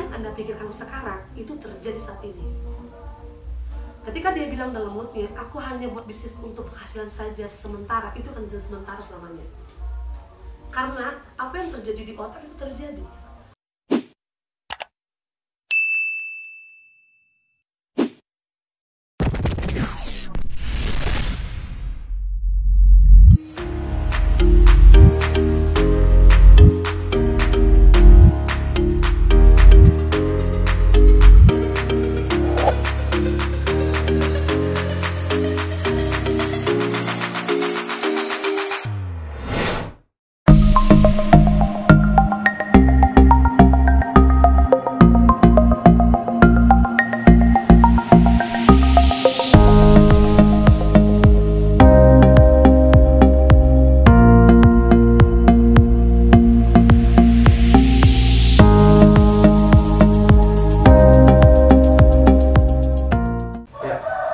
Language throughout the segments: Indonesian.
yang Anda pikirkan sekarang itu terjadi saat ini. Ketika dia bilang dalam mulutnya, aku hanya buat bisnis untuk penghasilan saja sementara, itu kan jadi sementara selamanya. Karena apa yang terjadi di otak itu terjadi.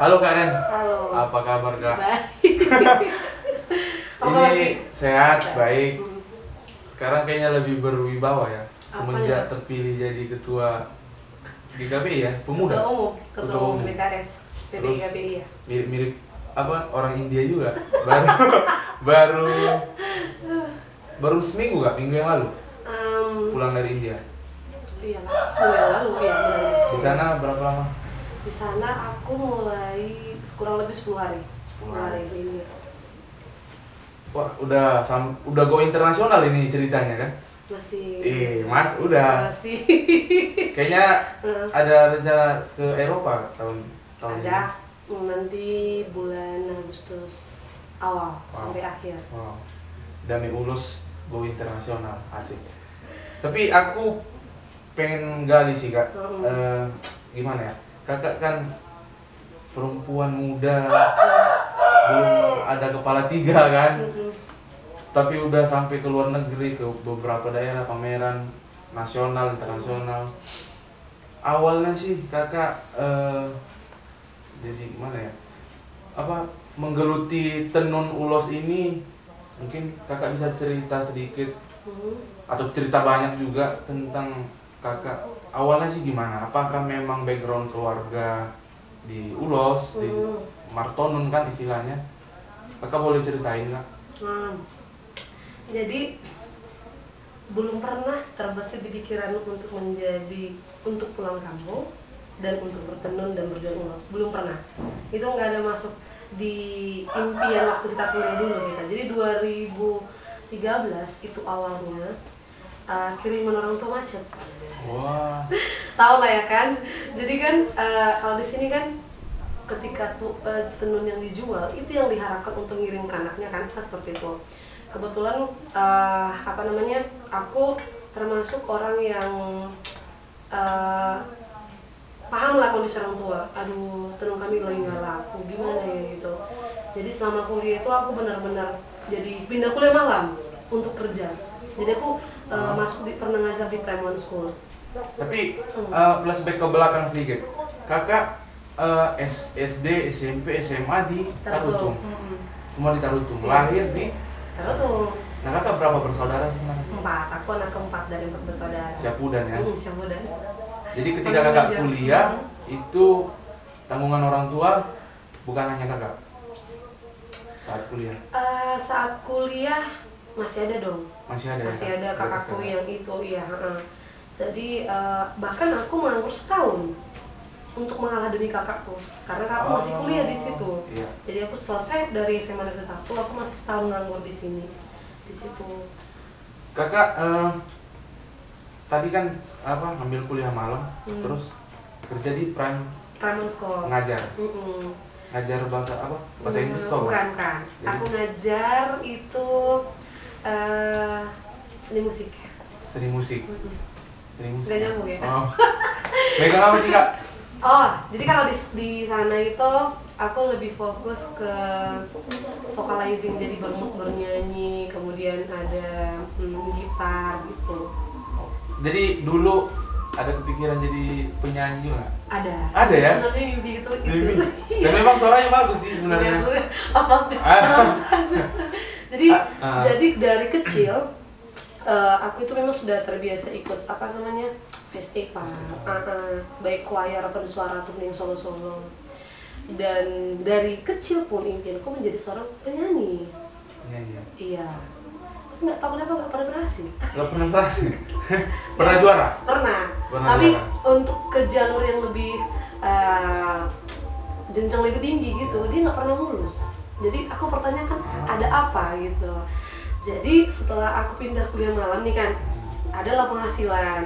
Halo Kak Ren. Halo. Apa kabar Kak? Baik. Ini sehat, baik. Sekarang kayaknya lebih berwibawa ya. Semenjak Apanya? terpilih jadi ketua GKBI ya, pemuda. Ketua umum BKS, Terus PBGKBI ya. mirip apa orang India juga. Baru baru baru seminggu Kak, minggu yang lalu pulang dari India. Iya lah, seminggu yang lalu ya. Di sana berapa lama? Di sana aku mulai kurang lebih 10 hari. 10 hari. Ini. Wah, udah go internasional ini ceritanya kan? Masih. Mas, udah. Masih. Kayaknya ada rencana ke Eropa tahun Ada ini. nanti bulan Agustus awal sampai akhir. Wow. Dami Ulus go internasional, asik. Tapi aku pengen gali sih Kak. Gimana ya? Kakak kan perempuan muda, belum ada kepala 3 kan, tapi udah sampai ke luar negeri, ke beberapa daerah pameran nasional, internasional. Awalnya sih kakak jadi gimana ya, apa menggeluti tenun ulos ini, mungkin kakak bisa cerita sedikit atau cerita banyak juga tentang kakak. Awalnya sih gimana? Apakah memang background keluarga di ulos, di martonun kan istilahnya? Kakak boleh ceritain nggak? Jadi belum pernah terbesit di pikiran untuk pulang kampung dan untuk bertenun dan berjualan ulos. Belum pernah. Itu nggak ada masuk di impian waktu kita kuliah dulu kita. Jadi 2013 itu awalnya kiriman orang tua macet. Wah. Tahu lah ya kan. Jadi kan kalau di sini kan ketika tenun yang dijual itu yang diharapkan untuk ngirim ke anaknya kan, seperti itu. Kebetulan aku termasuk orang yang paham lah kondisi orang tua. Aduh, tenun kami lagi nggak laku, gimana ya gitu. Jadi selama kuliah itu aku benar-benar jadi pindah kuliah malam untuk kerja. Jadi aku pernah ngajar di primary school. Tapi flashback ke belakang sedikit. Kakak SD, SMP, SMA di Tarutung. Semua di Tarutung. Lahir di Tarutung. Nah, kakak berapa bersaudara sebenarnya? 4. Aku anak keempat dari 4 bersaudara. Syapudan ya. Syapudan. Jadi ketika kakak kuliah itu tanggungan orang tua bukan hanya kakak saat kuliah. Saat kuliah masih ada dong. Masih ada. Masih ada kakakku yang itu ya. Jadi bahkan aku menganggur setahun untuk mengalah demi kakakku karena kakakku masih kuliah di situ. Iya. Jadi aku selesai dari SMA Negeri 1, aku masih setahun nganggur di sini, di situ. Kakak tadi kan ambil kuliah malam, terus kerja di primary school. Ngajar. Ngajar bahasa apa? Bahasa Inggris kok? Bukan. Jadi? Aku ngajar itu seni musik. Seni musik. Seni musik. Gak nyambung ya? Oh. Megang apa sih Kak? Jadi kalau di sana itu aku lebih fokus ke vocalizing, jadi bernyanyi, kemudian ada gitar gitu. Jadi dulu ada kepikiran jadi penyanyi nggak? Ada ya? Sebenarnya mimpi itu. Dan memang suaranya bagus sih sebenarnya. Pas. Jadi dari kecil aku itu memang sudah terbiasa ikut FSEPA, baik choir atau suara ataupun yang solo-solo. Dan dari kecil pun impianku menjadi seorang penyanyi. Iya. Tapi nggak tahu kenapa nggak pernah berhasil. Nggak pernah berhasil. Pernah juara? Pernah. Pernah Tapi juara. untuk ke jalur yang lebih jenjang lebih tinggi gitu, dia nggak pernah mulus. Jadi aku pertanyakan ada apa gitu. Jadi setelah aku pindah kuliah malam nih kan, adalah penghasilan,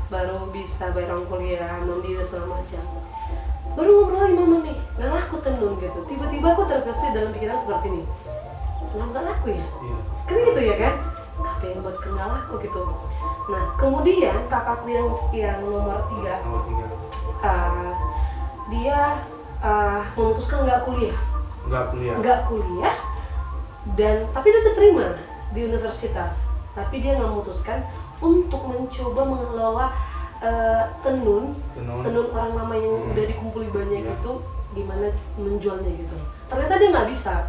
baru bisa bayar uang kuliah, mandiri segala macam. Baru ngobrol lagi mama nih, nggak laku tenun gitu. Tiba-tiba aku terbesit dalam pikiran seperti ini, kenapa nggak laku ya? Kan gitu ya kan? Apa yang buat nggak laku gitu? Nah kemudian kakakku yang nomor 3, dia memutuskan nggak kuliah. Nggak kuliah, dan tapi dia diterima di universitas. Tapi dia nggak memutuskan untuk mencoba mengelola tenun orang lama yang udah dikumpuli banyak itu, gimana menjualnya gitu. Ternyata dia nggak bisa.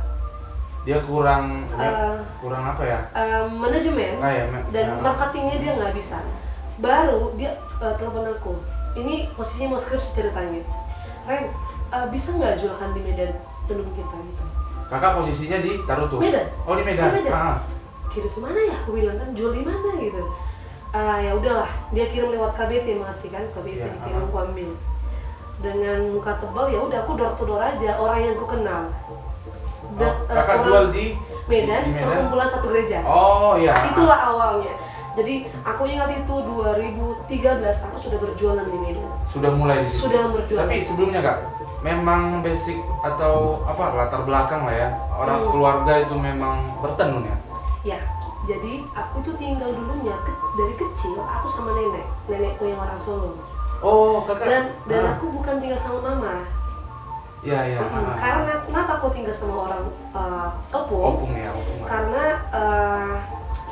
Dia kurang apa ya? Manajemen dan marketingnya dia nggak bisa. Baru dia telepon aku. Ini posisinya mau skripsi ceritanya. Ren, bisa nggak jualkan di Medan tenun kita gitu? Kakak posisinya di Tarutu? Medan. Oh di Medan. Kirim kemana ya? Aku bilang kan jual di mana gitu. Ya udahlah, dia kirim lewat KBT masih kan, KBT dikirim aku ambil. Dengan muka tebal ya udah aku door to door aja, orang yang aku kenal. Kakak jual di Medan, perkumpulan satu gereja. Oh iya. Itulah awalnya. Jadi aku ingat itu 2013 aku sudah berjualan di Medan. Sudah mulai di situ. Sudah berjualan. Tapi sebelumnya Kak, memang basic atau apa latar belakang lah ya, orang keluarga itu memang bertenun ya? Ya, jadi aku tuh tinggal dulunya dari kecil aku sama nenekku yang orang Solo. Oh, Kakak. Dan aku bukan tinggal sama mama. Iya. Karena kenapa aku tinggal sama orang Opung? Opung. Karena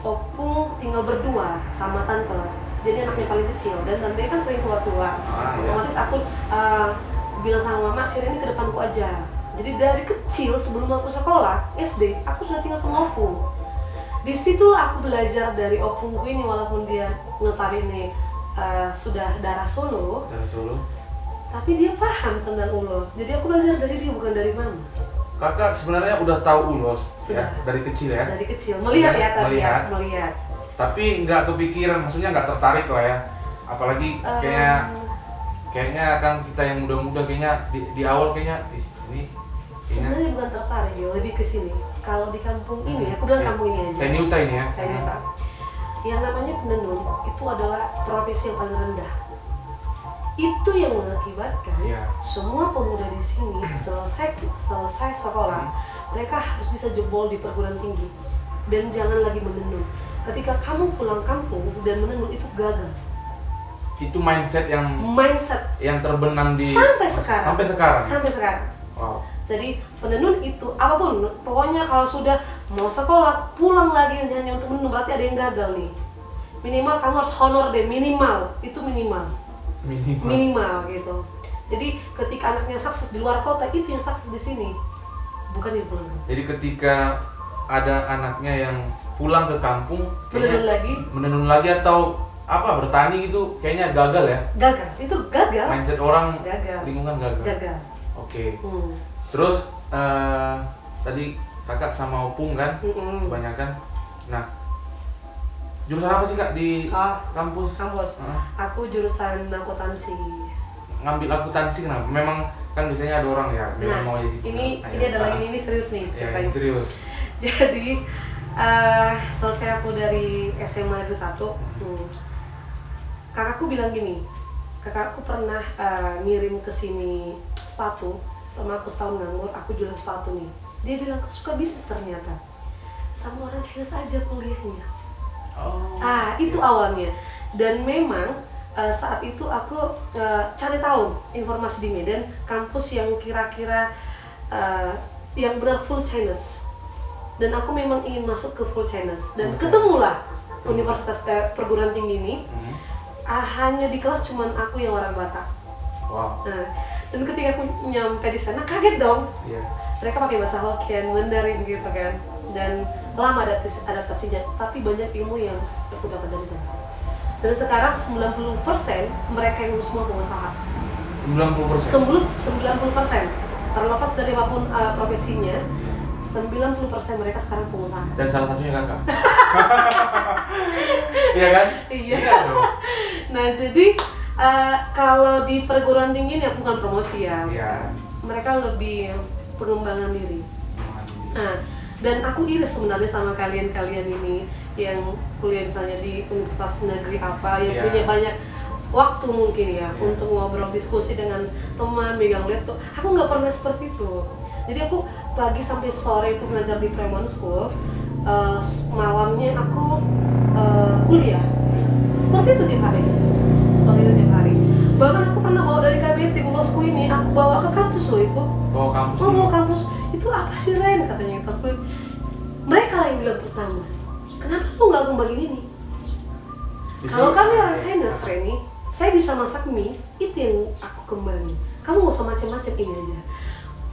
Opung tinggal berdua sama tante. Jadi anaknya paling kecil dan tante kan sering tua-tua. Otomatis aku bilang sama mama, Sir ini ke depanku aja. Jadi dari kecil sebelum aku sekolah SD, aku sudah tinggal sama Opung. Di situ aku belajar dari opungku ini, walaupun dia notabene sudah darah Solo, tapi dia paham tentang ulos. Jadi aku belajar dari dia, bukan dari mama. Kakak sebenarnya udah tahu ulos ya dari kecil ya? Dari kecil, melihat ya, tapi melihat. Tapi nggak kepikiran, maksudnya nggak tertarik lah ya. Apalagi kayaknya kan kita yang muda-muda kayaknya di awal kayaknya ini. Sebenarnya bukan tertarik ya, lebih ke sini. Kalau di kampung ini, aku bilang kampung ini aja. Seniuta ini ya? Seniuta. Yang namanya penenun itu adalah profesi yang paling rendah. Itu yang mengakibatkan semua pemuda di sini selesai sekolah, mereka harus bisa jebol di perguruan tinggi dan jangan lagi menenun. Ketika kamu pulang kampung dan menenun itu gagal. Itu mindset yang terbenam di sampai sekarang. Wow. Jadi penenun itu apapun, pokoknya kalau sudah mau sekolah pulang lagi hanya untuk menenun, berarti ada yang gagal nih. Minimal kamu harus honor deh, minimal gitu. Jadi ketika anaknya sukses di luar kota, itu yang sukses di sini, bukan yang pulang. Jadi ketika ada anaknya yang pulang ke kampung menenun lagi atau apa bertani gitu, kayaknya gagal ya? Itu gagal. Mindset orang lingkungan gagal. Oke. Terus tadi kakak sama Opung kan kebanyakan. Nah, jurusan apa sih Kak di kampus? Aku jurusan akuntansi. Ngambil akuntansi kenapa? Memang kan biasanya ada orang ya memang mau jadi. Ini adalah ini serius nih ceritanya. Serius. Jadi selesai aku dari SMA Negeri 1, kakakku bilang gini, kakakku pernah ngirim ke sini sepatu. Sama aku setahun nganggur, aku jualan sepatu nih. Dia bilang, kau suka bisnis ternyata. Sama orang Chinese aja kuliahnya. Itu awalnya. Dan memang saat itu aku cari tahu informasi di Medan, kampus yang kira-kira yang benar full Chinese. Dan aku memang ingin masuk ke full Chinese. Dan ketemulah universitas perguruan tinggi ini. Hanya di kelas cuman aku yang orang Batak. Wow. Dan ketika aku nyampe di sana kaget dong. Mereka pakai bahasa Hokkien, Mandarin gitu kan. Dan lama adaptasinya, tapi banyak ilmu yang aku dapat dari sana. Dan sekarang 90% mereka yang lulus semua pengusaha. 90%? 90%. Terlepas dari apapun profesinya, 90% mereka sekarang pengusaha. Dan salah satunya kakak. Iya kan? Iya. Dong. Nah jadi kalau di perguruan tinggi ini bukan promosi ya. Iya. Mereka lebih pengembangan diri. Nah, dan aku iris sebenarnya sama kalian-kalian ini yang kuliah misalnya di universitas negeri apa yang punya banyak waktu mungkin ya untuk ngobrol diskusi dengan teman, megang laptop. Aku nggak pernah seperti itu. Jadi aku pagi sampai sore itu belajar di Fremont School, malamnya aku kuliah. Seperti itu tiap hari. Bahkan aku pernah bawa dari KBT ulosku ini, aku bawa ke kampus loh itu. Bawa kampus? Bawa kampus. Itu apa sih Ren? Katanya itu. Mereka yang bilang pertama, kenapa lu nggak kembali ini? Kalau kami orang China, Reni, saya bisa masak mie, itu yang aku kembali. Kamu nggak usah macam-macam, ini aja.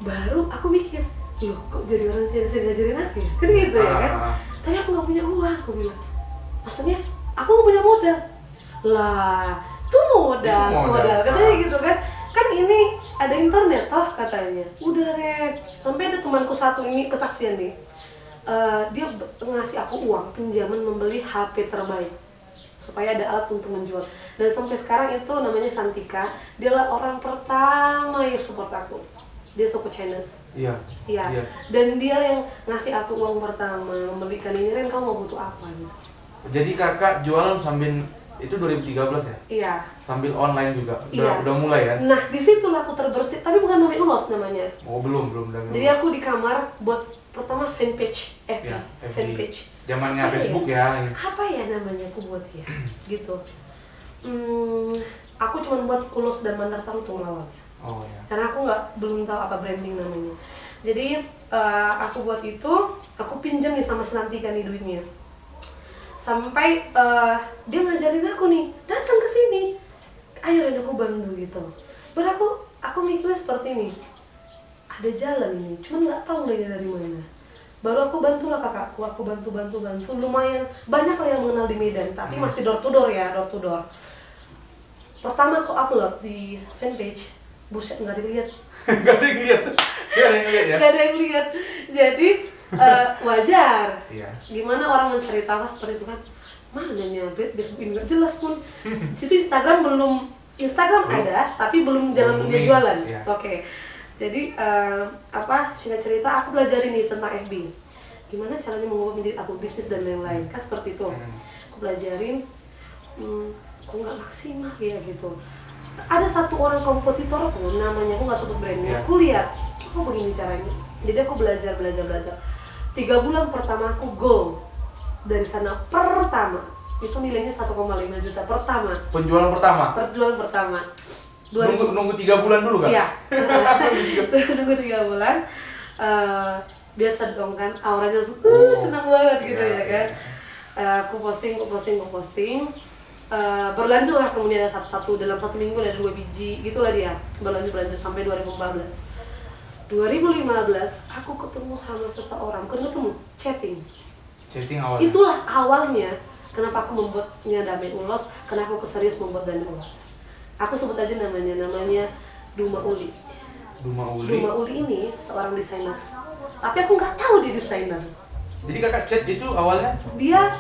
Baru aku mikir, loh kok jadi orang China saya ngajarin aku ya? Kan gitu ya kan? Tapi aku nggak punya uang, aku bilang. Maksudnya, aku nggak punya modal. Lah, itu modal katanya gitu kan. Kan ini ada internet toh katanya. Udah Ren, sampai ada temanku satu ini kesaksian nih. Dia ngasih aku uang pinjaman membeli HP terbaik supaya ada alat untuk menjual. Dan sampai sekarang itu namanya Santika. Dialah orang pertama yang support aku. Dia suku Chinese. Iya. Dan dia yang ngasih aku uang pertama membelikan ini. Ren, kamu mau butuh apa gitu. Jadi kakak jualan sambil itu 2013 ya? Iya. Sambil online juga. Udah mulai ya? Nah, disitulah aku terbersih. Tapi bukan namanya ulos namanya. Oh, belum. Jadi aku di kamar buat pertama fanpage, fanpage. Zamannya Facebook ya. Apa ya namanya aku buat ya, gitu. Aku cuma buat ulos dan Mandar Tahu untuk melawan. Oh ya. Karena aku belum tahu apa branding namanya. Jadi aku buat itu, aku pinjam nih sama Selantika nih duitnya. Sampai dia ngajarin aku nih, datang ke sini. Ayo Ren, aku bantu gitu. Baru aku mikirnya seperti ini. Ada jalan ini, cuman nggak tahu lagi dari mana. Baru aku bantulah kakakku, aku bantu. Lumayan banyak lah yang mengenal di Medan, tapi masih door to door ya, door to door. Pertama aku upload di fanpage, buset nggak dilihat. Nggak ada yang lihat ya? Nggak ada yang lihat. Jadi wajar. Iya. Gimana orang mencari tahu seperti itu kan? Mana nih Facebook ini nggak jelas pun. Situ Instagram belum ada, tapi belum dalam dunia jualan. Iya. Oke. Jadi singkat cerita aku belajarin nih tentang FB. Gimana caranya mengubah menjadi akun bisnis dan lain-lain, kan seperti itu. Aku belajarin, kok nggak maksimal ya gitu. Ada satu orang kompetitor pun, namanya aku nggak sebut brandnya. Aku lihat, kok begini caranya. Jadi aku belajar. 3 bulan pertama aku goal dari sana pertama. Itu nilainya 1,5 juta pertama. Penjualan pertama. Nunggu 3 bulan dulu kan? Iya. Nunggu 3 bulan. Biasa dong kan, auranya langsung senang banget gitu ya kan. Aku posting. Berlanjutlah kemudian ada satu dalam 1 minggu ada 2 biji gitulah dia. Berlanjut sampai 2014. 2015 aku ketemu sama seseorang, chatting awalnya. Itulah awalnya kenapa aku membuatnya Damai Ulos, kenapa aku serius membuat Damai Ulos. Aku sebut aja namanya Duma Uli. Duma Uli ini seorang desainer, tapi aku nggak tahu dia desainer. Jadi kakak chat itu awalnya? Dia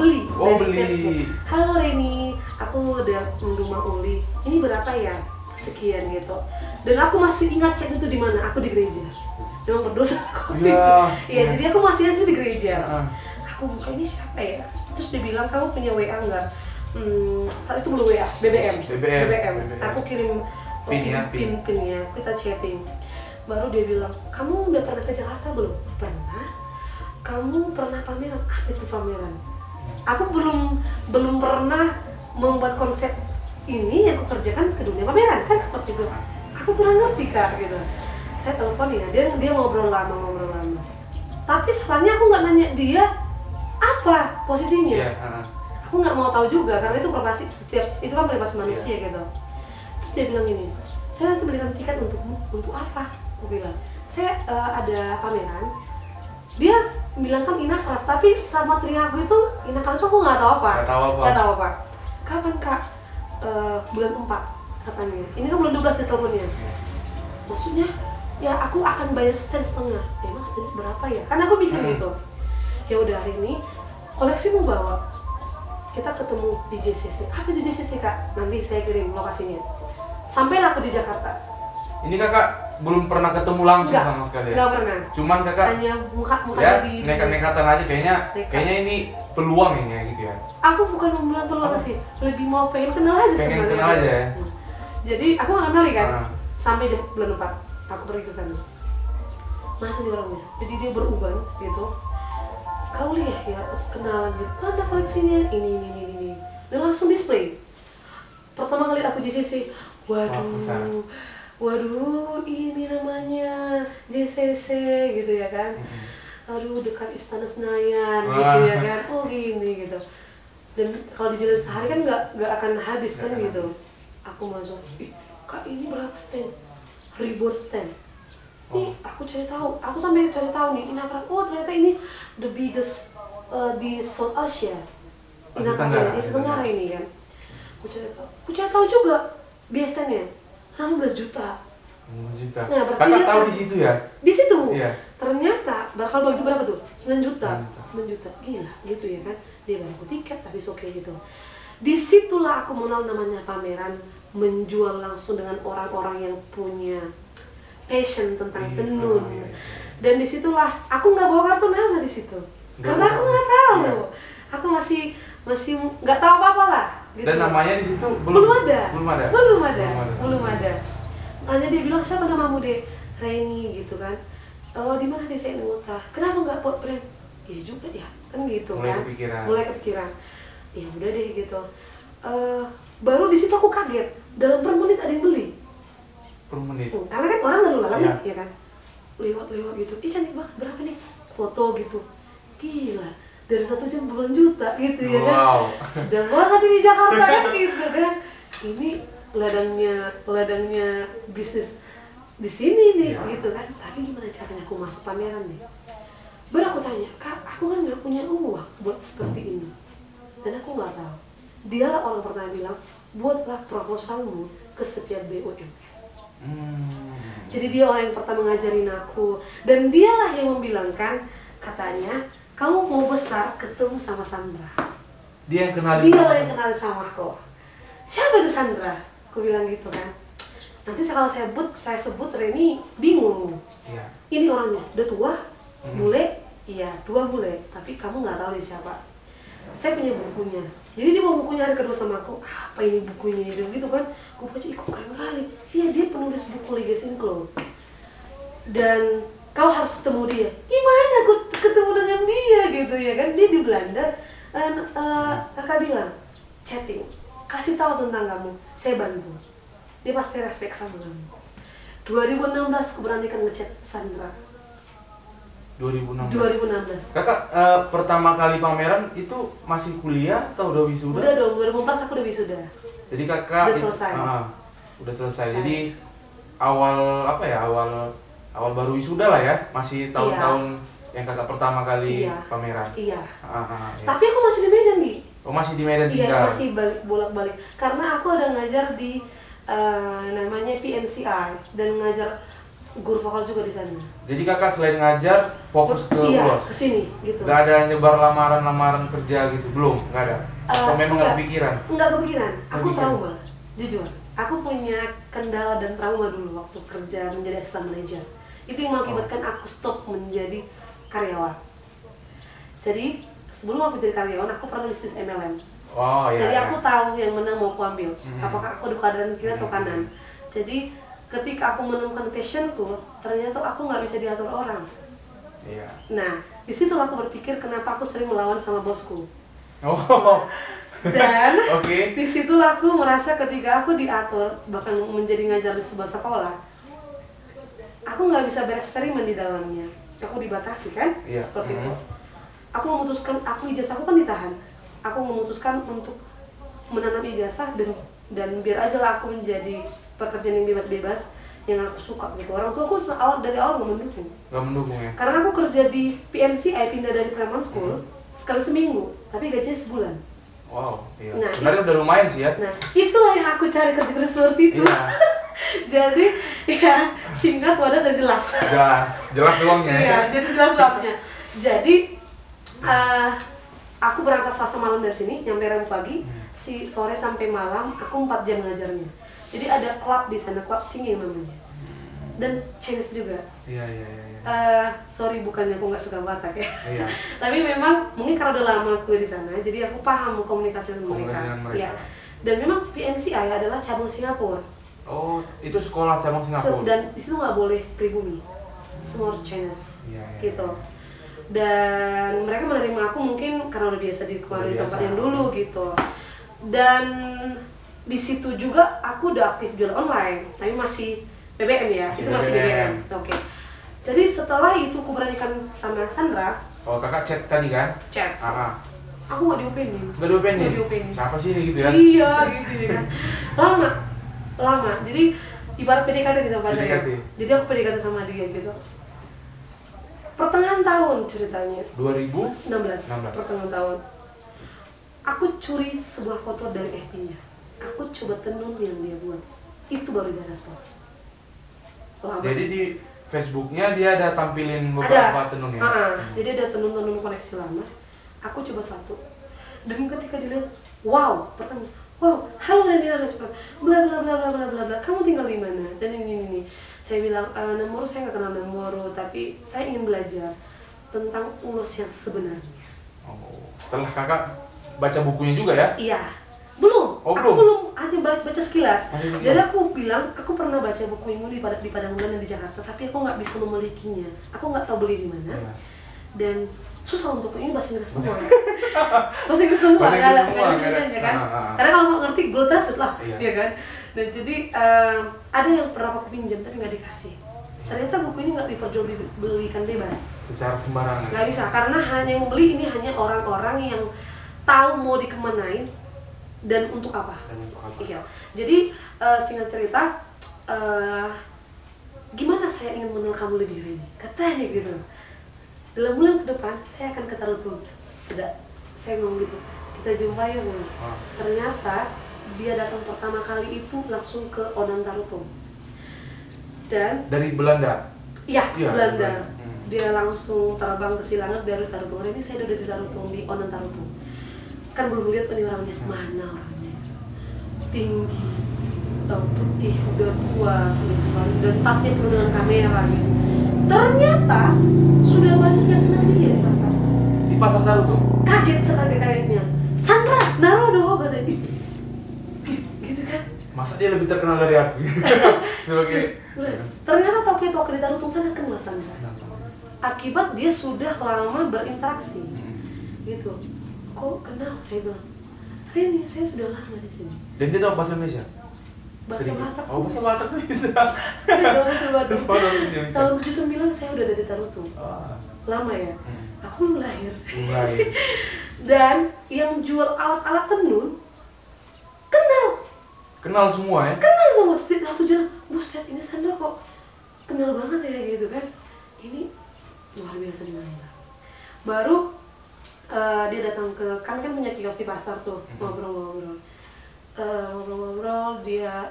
beli dari beli. Facebook. Halo Reni, aku udah Duma Uli. Ini berapa ya? Sekian gitu. Dan aku masih ingat chat itu di mana? Aku di gereja. Memang berdosa aku. Iya, jadi aku masih ingat itu di gereja. Aku buka, ini siapa ya? Terus dia bilang, kamu punya WA enggak? Saat itu belum WA, BBM. Aku kirim pinnya, kita chatting. Baru dia bilang, kamu udah pernah ke Jakarta belum? Pernah. Kamu pernah pameran? Apa itu pameran? Aku belum pernah membuat konsep ini yang aku kerjakan ke dunia pameran, kan seperti itu. Aku kurang ngerti Kak gitu. Saya telepon ya, dia ngobrol lama. Tapi setelahnya aku nggak nanya dia apa posisinya. Aku nggak mau tahu juga karena itu privasi, itu kan privasi manusia gitu. Terus dia bilang gini, saya nanti belikan tiket untukmu. Untuk apa? Aku bilang, saya ada pameran. Dia bilang kan Inakraft, tapi sama telinga aku itu Inakraft itu aku nggak tahu apa. kapan kak? Bulan 4 katanya. Ini kan bulan 12 di teleponnya. Maksudnya ya aku akan bayar stand setengah. Emang stand berapa ya? Kan aku mikir gitu. Ya udah hari ini koleksi mau bawa. Kita ketemu di JCC. Apa itu JCC kak? Nanti saya kirim lokasinya. Sampailah aku di Jakarta. Ini kakak belum pernah ketemu langsung sama sekali ya? Nggak pernah. Cuman kakak hanya muka ya di nekat-nekatan aja kayaknya ini peluang ini ya gitu ya. Aku bukan membilang peluang sih, lebih mau pengen kenal aja pengen sebenarnya. kenal aja ya. Jadi aku nggak kenal kan, sampai bulan 4 aku pergi ke sana. Mana nih orangnya? Jadi dia beruban gitu. Kau lihat ya kenalan gitu, mana koleksinya ini. Dan langsung display. Pertama kali aku JCC, waduh ini namanya JCC gitu ya kan. Aduh dekat Istana Senayan gitu ya kan, oh gini gitu. Dan kalau di jalan sehari kan nggak akan habis kan gitu. Aku masuk, kak ini berapa stand? Ribuan stand. Nih aku cari tahu, aku sampai cari tahu nih ini apa? Oh ternyata ini the biggest di South Asia. Di Asia Tenggara ini kan. Aku cari tahu juga biasanya 16 juta. Nah, kakak tahu di situ ya? Di situ. Iya. Ternyata bakal bagi berapa tuh? 9 juta. 9 juta. Gila, gitu ya kan. Dia bayar aku tiket tapi oke gitu. Disitulah aku mengenal namanya pameran, menjual langsung dengan orang-orang yang punya passion tentang tenun. Dan disitulah aku nggak bawa kartu nama di situ. Karena aku nggak tahu. Aku masih nggak tahu apa-apa lah. Gitu. Dan namanya di situ belum ada. Belum ada. Makanya dia bilang siapa namamu deh? Reni gitu kan. Oh di mana deh saya Nuta? Kenapa nggak buat brand? Ya juga ya kan gitu mulai kepikiran. Ya udah deh gitu. Baru di situ aku kaget. Dalam per menit ada yang beli. Per menit. Karena kan orang lalu lalang ya kan. Lewat gitu. Ih cantik banget berapa nih? Foto gitu. Gila. Dari 1 jam puluhan juta gitu ya kan. Sedang banget ini Jakarta kan gitu kan. Ini ladangnya bisnis di sini nih gitu kan. Tapi gimana caranya aku masuk pameran nih? Baru aku tanya, kak aku kan nggak punya uang buat seperti ini. Dan aku nggak tahu. Dialah orang pertama bilang, buatlah proposalmu ke setiap BUMN. Jadi dia orang yang pertama ngajarin aku. Dan dialah yang membilangkan, katanya kamu mau besar ketemu sama Sandra. Dia yang kenalin. Dialah yang kenalin sama aku. Siapa itu Sandra? Aku bilang gitu kan. Nanti kalau saya sebut Reni bingung. Ini orangnya udah tua, bule, iya tua bule, tapi kamu nggak tahu dia siapa. Saya punya bukunya. Jadi dia mau bukunya hari kedua sama aku. Apa ini bukunya? Gitu kan. Aku baca, kok keren kali. Iya dia penulis buku Legacy Include. Dan kau harus ketemu dia. Gimana aku ketemu dengan dia gitu ya kan? Dia di Belanda. Kakak bilang chatting. Kasih tahu tentang kamu, saya bantu. Dia pasti respect sama kamu. 2016 aku beranikan ngechat Sandra. 2016. Kakak pertama kali pameran itu masih kuliah atau udah wisuda? Udah dong, 2014 aku udah wisuda. Jadi kakak udah selesai. Udah selesai. Jadi awal baru wisuda lah ya, masih tahun-tahun yang kakak pertama kali pameran. Iya. Tapi aku masih di Medan nih. Oh masih di Medan juga? Iya masih bolak-balik. Karena aku ada ngajar di namanya PNCI dan ngajar guru vokal juga di sana. Jadi kakak selain ngajar fokus ke ke sini gitu. Gak ada nyebar lamaran kerja gitu, belum? Gak ada? Atau memang gak kepikiran? Enggak kepikiran. Aku trauma, jujur. Aku punya kendala dan trauma dulu waktu kerja menjadi assistant manager. Itu yang mengakibatkan aku stop menjadi karyawan. Jadi sebelum aku jadi karyawan, aku pernah bisnis MLM. Jadi aku tahu yang mana mau aku ambil. Apakah aku di kuadran kiri atau kanan. Jadi ketika aku menemukan passionku, ternyata aku nggak bisa diatur orang. Nah, disitulah aku berpikir kenapa aku sering melawan sama bosku. Dan disitulah aku merasa ketika aku diatur, bahkan menjadi ngajar di sebuah sekolah, aku nggak bisa bereksperimen di dalamnya. Aku dibatasi kan, seperti itu. Aku memutuskan, ijazahku kan ditahan. Aku memutuskan untuk menanam ijazah dan biar aja lah aku menjadi pekerjaan yang bebas-bebas yang aku suka gitu. Orang tua aku dari awal nggak mendukung. Nggak mendukung ya? Karena aku kerja di PMCI, pindah dari Primary School sekali seminggu, tapi gajinya sebulan. Wow, iya. Nah, sebenarnya udah lumayan sih ya. Nah, itulah yang aku cari kerja seperti itu. Iya. Jadi ya singkat padat dan jelas. Jelas uangnya. Iya, jadi jelas uangnya. Jadi aku berangkat Selasa malam dari sini, nyampe Rabu pagi, si sore sampai malam aku 4 jam ngajarnya. Jadi ada klub di sana, klub singing namanya. Dan Chinese juga. Iya. Sorry bukannya aku nggak suka Batak ya. Iya. Tapi memang mungkin karena udah lama aku di sana, jadi aku paham komunikasi dengan mereka. Iya. Dan memang PMCI adalah cabang Singapura. Oh, itu sekolah cabang Singapura. Dan di situ nggak boleh pribumi, semua harus Chinese. Iya. Gitu. Dan mereka menerima aku mungkin karena udah biasa di tempat yang dulu gitu. Dan di situ juga aku udah aktif jual online, tapi masih BBM ya, itu masih BBM. Oke. Jadi setelah itu aku beranikan sama Sandra. Oh, kakak chat tadi kan? Chat. Aku nggak diopenin. Nggak diopenin? Siapa sih ini gitu ya? Iya gitu ya kan. Lama. Jadi ibarat PDKT di tempat saya. Jadi aku PDKT sama dia gitu. Pertengahan tahun ceritanya. 2016. Pertengahan tahun. Aku curi sebuah foto dari FB-nya. Aku coba tenun yang dia buat. Itu baru dia respon. Jadi di Facebooknya dia ada tampilin beberapa tenun ya? Jadi ada tenun-tenun koleksi lama. Aku coba satu. Dan ketika dilihat, wow, pertama, wow, halo, dan dia respon, bla bla bla bla bla bla bla. Kamu tinggal di mana? Dan ini. Saya bilang, Namboru saya nggak kenal Namboru, tapi saya ingin belajar tentang ulos yang sebenarnya. Oh, setelah kakak baca bukunya juga ya? Iya. Belum. Oh, aku belum hanya baca sekilas. Jadi aku bilang, aku pernah baca bukumu di Padang Bulan dan di Jakarta, tapi aku nggak bisa memilikinya. Aku nggak tahu beli di mana. Ya. Dan susah untuk ini bahasa Inggris semua. Bahasa Inggris semua, nggak ada translation ya kan? Karena kalau nggak ngerti, Google Translate lah, ya kan? Dan jadi ada yang pernah aku pinjam tapi nggak dikasih. Ternyata buku ini nggak diperjualbelikan bebas. Secara sembarangan. Nggak bisa, karena hanya yang membeli ini hanya orang-orang yang tahu mau dikemanain. Dan untuk apa? Iya. Jadi singkat cerita, gimana saya ingin mengenal kamu lebih ini? Katanya gitu. Dalam bulan ke depan saya akan ke Tarutung. Saya ngomong gitu. Kita jumpa ya, Bu. Ternyata dia datang pertama kali itu langsung ke Onan Tarutung. Dan dari Belanda. Iya, Belanda. Dia langsung terbang ke Silangat dari Tarutung. Hari ini saya udah di Tarutung, di Onan Tarutung. Kan belum lihat ini orangnya, mana orangnya, tinggi, putih, udah tua gitu kan, dan tasnya penuh dengan kamera gitu. Ternyata sudah banyak yang kenal dia di pasar. Di pasar Tarutung? Kaget sekali-kagetnya. Sandra, Naruto katanya. Gitu kan? Masa dia lebih terkenal dari aku? Sebagai ternyata toke-toke di Tarutung sana kenal Sandra. Akibat dia sudah lama berinteraksi. Gitu. Kok kenal? Saya bilang, ini saya sudah lama di sini. Dan dia tahu bahasa Indonesia? Bahasa Batak. Oh, bahasa Batak bisa. Bahasa Batak. Tahun 79 saya udah ada di Tarutung. Lama ya? Aku belum lahir. Dan yang jual alat-alat tenun kenal semua ya? Kenal semua. Satu jalan, buset ini Sandra kok kenal banget ya gitu kan. Ini luar biasa di mana. Baru dia datang kan punya kios di pasar tuh, ngobrol-ngobrol, dia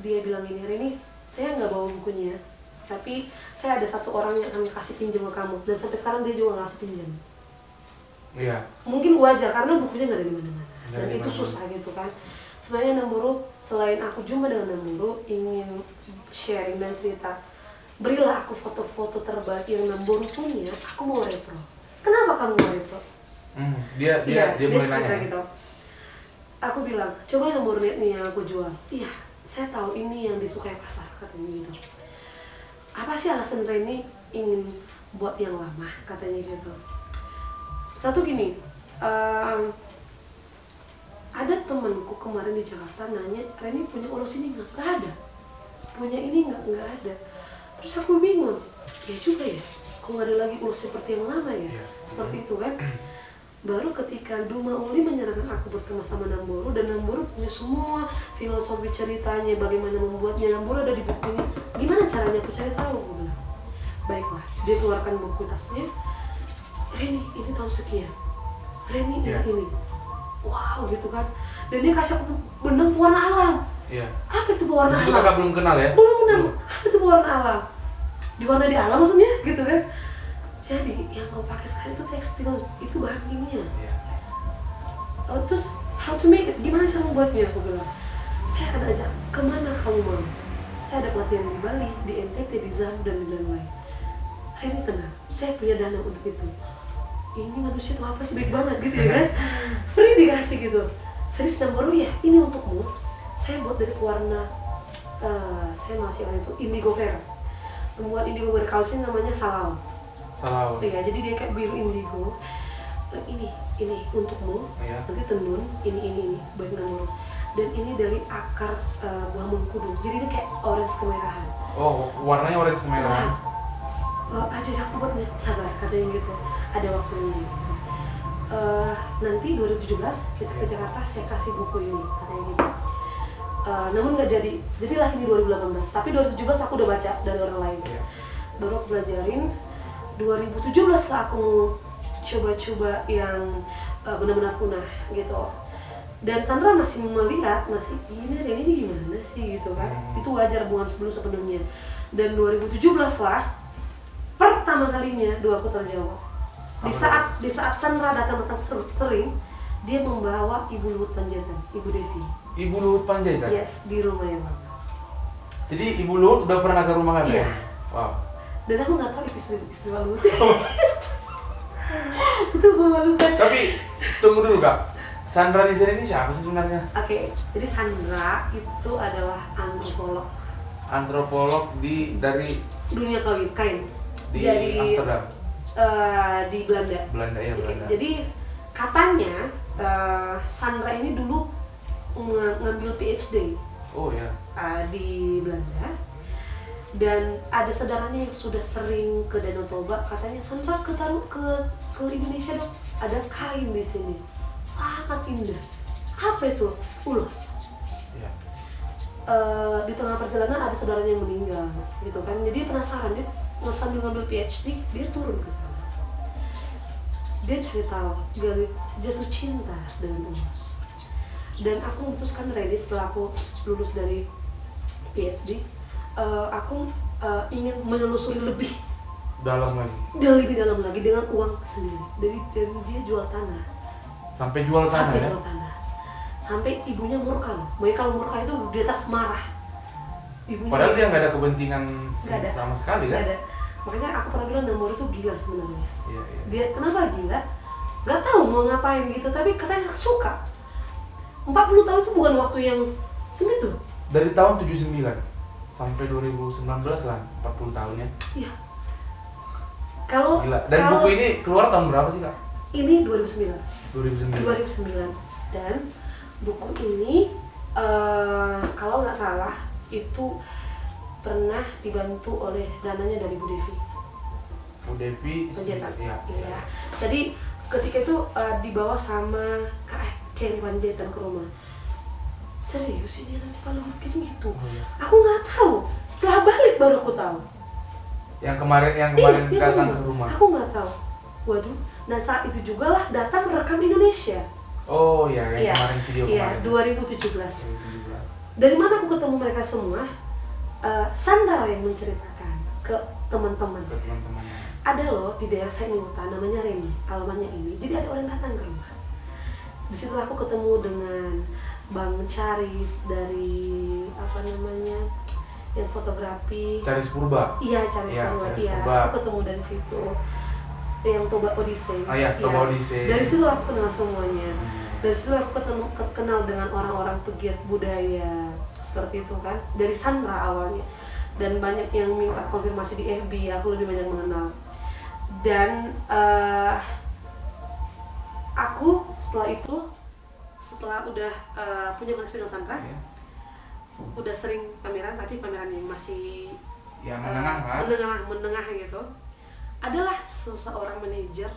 bilang ini saya nggak bawa bukunya, tapi saya ada satu orang yang akan kasih pinjam ke kamu, dan sampai sekarang dia juga ngasih pinjam. Iya. Mungkin wajar karena bukunya nggak ada di mana-mana, dan itu susah gitu kan. Sebenarnya Namboru, selain aku jumpa dengan Namboru, ingin sharing dan cerita, berilah aku foto-foto terbaik yang Namboru punya, aku mau repro. Kenapa kamu mau repro? Dia boleh nanya gitu. Aku bilang, coba Namboru lihat nih yang aku jual. Iya, saya tahu ini yang disukai pasar, katanya gitu. Apa sih alasan Reni ingin buat yang lama, katanya gitu. Satu gini, ada temanku kemarin di Jakarta nanya, Reni punya ulos ini nggak? Nggak ada. Punya ini nggak ada. Terus aku bingung, ya juga ya, kok nggak ada lagi ulos seperti yang lama ya? Seperti itu kan. Baru ketika Duma Uli menyarankan aku bertemu sama Namboru, dan Namboru punya semua filosofi ceritanya, bagaimana membuatnya. Namboru ada di bukunya. Gimana caranya aku cari tahu? Aku bilang, baiklah. Dia keluarkan buku tasnya. Reni, ini tahun sekian. Reni, ini. wow gitu kan. Dan dia kasih aku benang pewarna alam. Iya. Apa itu pewarna Di situ alam? kakak belum kenal ya? Belum kenal. Apa itu pewarna alam? Diwarna di alam maksudnya gitu kan. Jadi yang kau pakai sekarang itu tekstil, itu bahan kimia. Iya. Terus how to make it? Gimana cara membuatnya? Aku bilang, saya akan ajak kemana kamu mau? Saya ada pelatihan di Bali, di NTT, di Zambu dan di lain-lain. Ini tenang, saya punya dana untuk itu. Ini manusia itu apa sih, baik banget gitu ya kan? Free dikasih gitu. Serius dan baru ya, ini untukmu. Saya buat dari pewarna, saya masih orang itu indigo vera. Pembuat indigo vera kaosnya namanya Salau. Salau. Iya, jadi dia kayak biru indigo. Ini untukmu. Iya. Nanti tenun, ini baik namanya. Dan ini dari akar buah mengkudu. Jadi ini kayak orange kemerahan. Oh, warnanya orange kemerahan. Ajar aku buatnya, sabar katanya gitu. Ada waktunya gitu. Nanti 2017 kita ke Jakarta, saya kasih buku ini katanya gitu. Namun nggak jadi, jadilah ini 2018. Tapi 2017 aku udah baca dari orang lain. Iya. Baru aku pelajarin. 2017 lah aku coba-coba yang benar-benar punah gitu. Dan Sandra masih melihat, masih ini gimana sih gitu kan. Itu wajar, bukan sebelum-sebelumnya. Dan 2017 lah pertama kalinya doaku terjawab. Di saat Sandra datang sering, dia membawa Ibu Luhut Panjaitan, Ibu Devi. Ibu Luhut Panjaitan? Yes, di rumah yang lama. Jadi Ibu Luhut udah pernah ke rumah kalian? Iya. Wow. Dan aku nggak tahu itu istri Pak Luhut. Itu memalukan. Tapi tunggu dulu Kak, Sandra di sini ini siapa sih sebenarnya? Oke, jadi Sandra itu adalah antropolog. Antropolog dari Dunia kain. di Jadi Amsterdam. Di Belanda. Belanda ya, Belanda. Jadi katanya Sandra ini dulu ngambil PhD. Oh ya. Di Belanda. Dan ada saudaranya yang sudah sering ke Danau Toba, katanya Sandra ke Indonesia dong, ada kain di sini, sangat indah. Apa itu? Ulos. Ya. Di tengah perjalanan ada saudaranya yang meninggal, gitu kan. Jadi penasaran, dia sambil ngambil PhD, dia turun ke sana. Dia cari tahu, jatuh cinta dengan ulos. Dan aku memutuskan ready setelah aku lulus dari PhD. Aku ingin menelusuri lebih dalam lagi. Lebih dalam lagi dengan uang sendiri. Dan dia jual tanah. Sampai jual tanah ya? Jual tanah. Sampai ibunya murka loh. Makanya kalau murka itu di atas marah. Ibunya padahal dia nggak ada kepentingan sama sekali kan? Nggak ada. Makanya aku pernah bilang Namor itu gila sebenarnya. Iya. Dia kenapa gila? Nggak tahu mau ngapain gitu. Tapi katanya suka. 40 tahun itu bukan waktu yang sempit tuh. Dari tahun 79 sampai 2019 lah, 40 tahunnya. Iya. Kalau buku ini keluar tahun berapa sih Kak? Ini 2009. 2009. Dan buku ini kalau nggak salah itu pernah dibantu oleh dananya dari Bu Devi. Bu Devi Panjaitan. Iya. Jadi ketika itu dibawa sama Kak Keri Panjaitan ke rumah. Serius ini nanti kalau mungkin gitu. Oh, iya. Aku nggak tahu. Setelah balik baru aku tahu. Yang kemarin datang ke rumah. Aku nggak tahu. Waduh. Nah saat itu juga lah datang rekam Indonesia. Oh iya, yang kemarin video kemarin. Iya, 2017. Dari mana aku ketemu mereka semua? Sandra yang menceritakan ke teman-teman. Ada loh di daerah Sainuta namanya Reni, alamannya ini. Jadi ada orang datang ke rumah. Di situ aku ketemu dengan Bang Charis dari apa namanya yang fotografi. Charis Purba. Iya, Charis Purba. Iya, aku ketemu dari situ. Yang Toba Odyssey. Oh iya, Toba Odyssey. Dari situ aku kenal semuanya. Dari situ aku kenal dengan orang-orang pegiat budaya seperti itu kan. Dari Sandra awalnya. Dan banyak yang minta konfirmasi di FB, aku lebih banyak mengenal. Dan aku setelah udah punya koneksi dengan Sandra, udah sering pameran, tapi pameran yang masih menengah gitu. Adalah seseorang manajer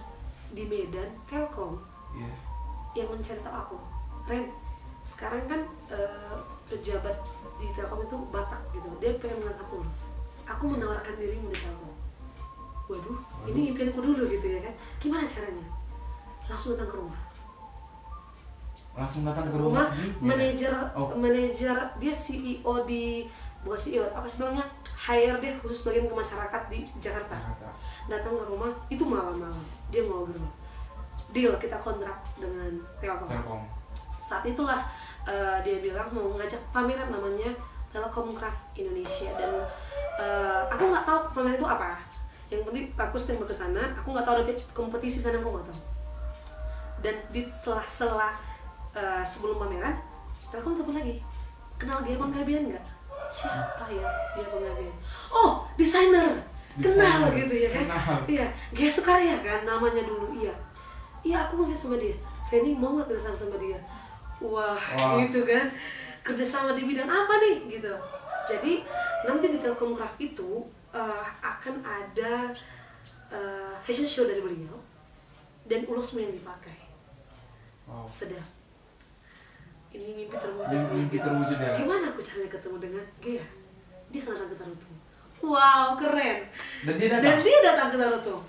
di Medan Telkom yang menceritakan aku, Ren, sekarang kan pejabat di Telkom itu Batak gitu, dia pengen mengangkat Ulos. Aku menawarkan dirimu di Telkom. Waduh, ini impianku dulu gitu ya kan. Gimana caranya? Langsung datang ke rumah. Langsung datang ke rumah manajer dia CEO di, bukan CEO, apa sih bilangnya, hire dia khusus bagian ke masyarakat di Jakarta. Datang ke rumah itu malam-malam, dia ngobrol, deal, kita kontrak dengan Telkom. Saat itulah dia bilang mau ngajak pameran namanya Telkomcraft Indonesia, dan aku nggak tahu pameran itu apa. Yang penting aku sering ke sana, aku nggak tahu ada kompetisi sana, aku nggak tahu. Dan di sela-sela sebelum pameran, Telkom telepon lagi, kenal Gia Panggabean nggak? Siapa ya Gia Panggabean? Oh, desainer, kenal gitu ya kan? Iya, Gia Sukarya kan namanya dulu. Iya aku ngefans sama dia. Reni mau nggak kerja sama dia? Wah, gitu kan, kerjasama di bidang apa nih gitu. Jadi nanti di Telkomcraft itu akan ada fashion show dari beliau dan ulosmu yang dipakai. Sedap. Ini mimpi terwujud ya. Gimana aku caranya ketemu dengan Gia? Dia kan datang ke Tarutung. Wow, keren. Dan dia datang ke Tarutung.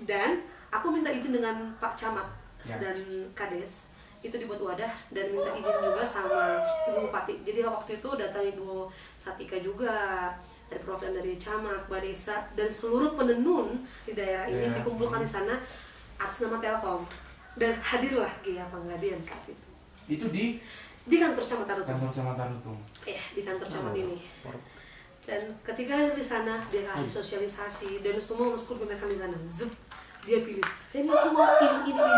Dan aku minta izin dengan Pak Camat dan Kades, itu dibuat wadah, dan minta izin juga sama Ibu Bupati. Jadi waktu itu datang Ibu Satika juga, dari perwakilan dari Camat, Mbak Desa, dan seluruh penenun di daerah ini dikumpulkan di sana atas nama Telkom. Dan hadirlah Gia Panggabean saat itu. Itu di kantor Camat Tarutung. Iya, di kantor Camat ini. Dan ketika hadir di sana, dia kasih sosialisasi, dan semua meskul pemerkan di sana. Zup, dia pilih. Dan aku mau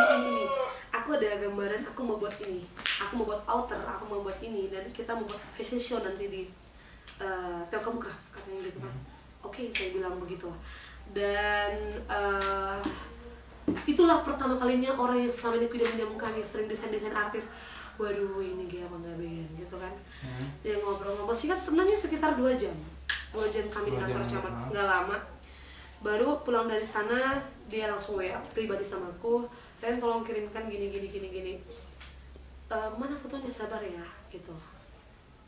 ini. Aku ada gambaran, aku mau buat ini. Aku mau buat outer, aku mau buat ini, dan kita mau buat fashion show nanti di Telkomcraft, katanya gitu kan. Oke, saya bilang begitu. Dan itulah pertama kalinya orang yang selama ini tidak menyambungkan, yang sering desain artis, waduh ini Gia Panggabean gitu kan. Dia ngobrol-ngobrol singkat, sebenarnya sekitar 2 jam kami di kantor Camat, nggak lama. Baru pulang dari sana dia langsung WA pribadi sama aku, Ren tolong kirimkan gini. Mana fotonya, sabar ya gitu.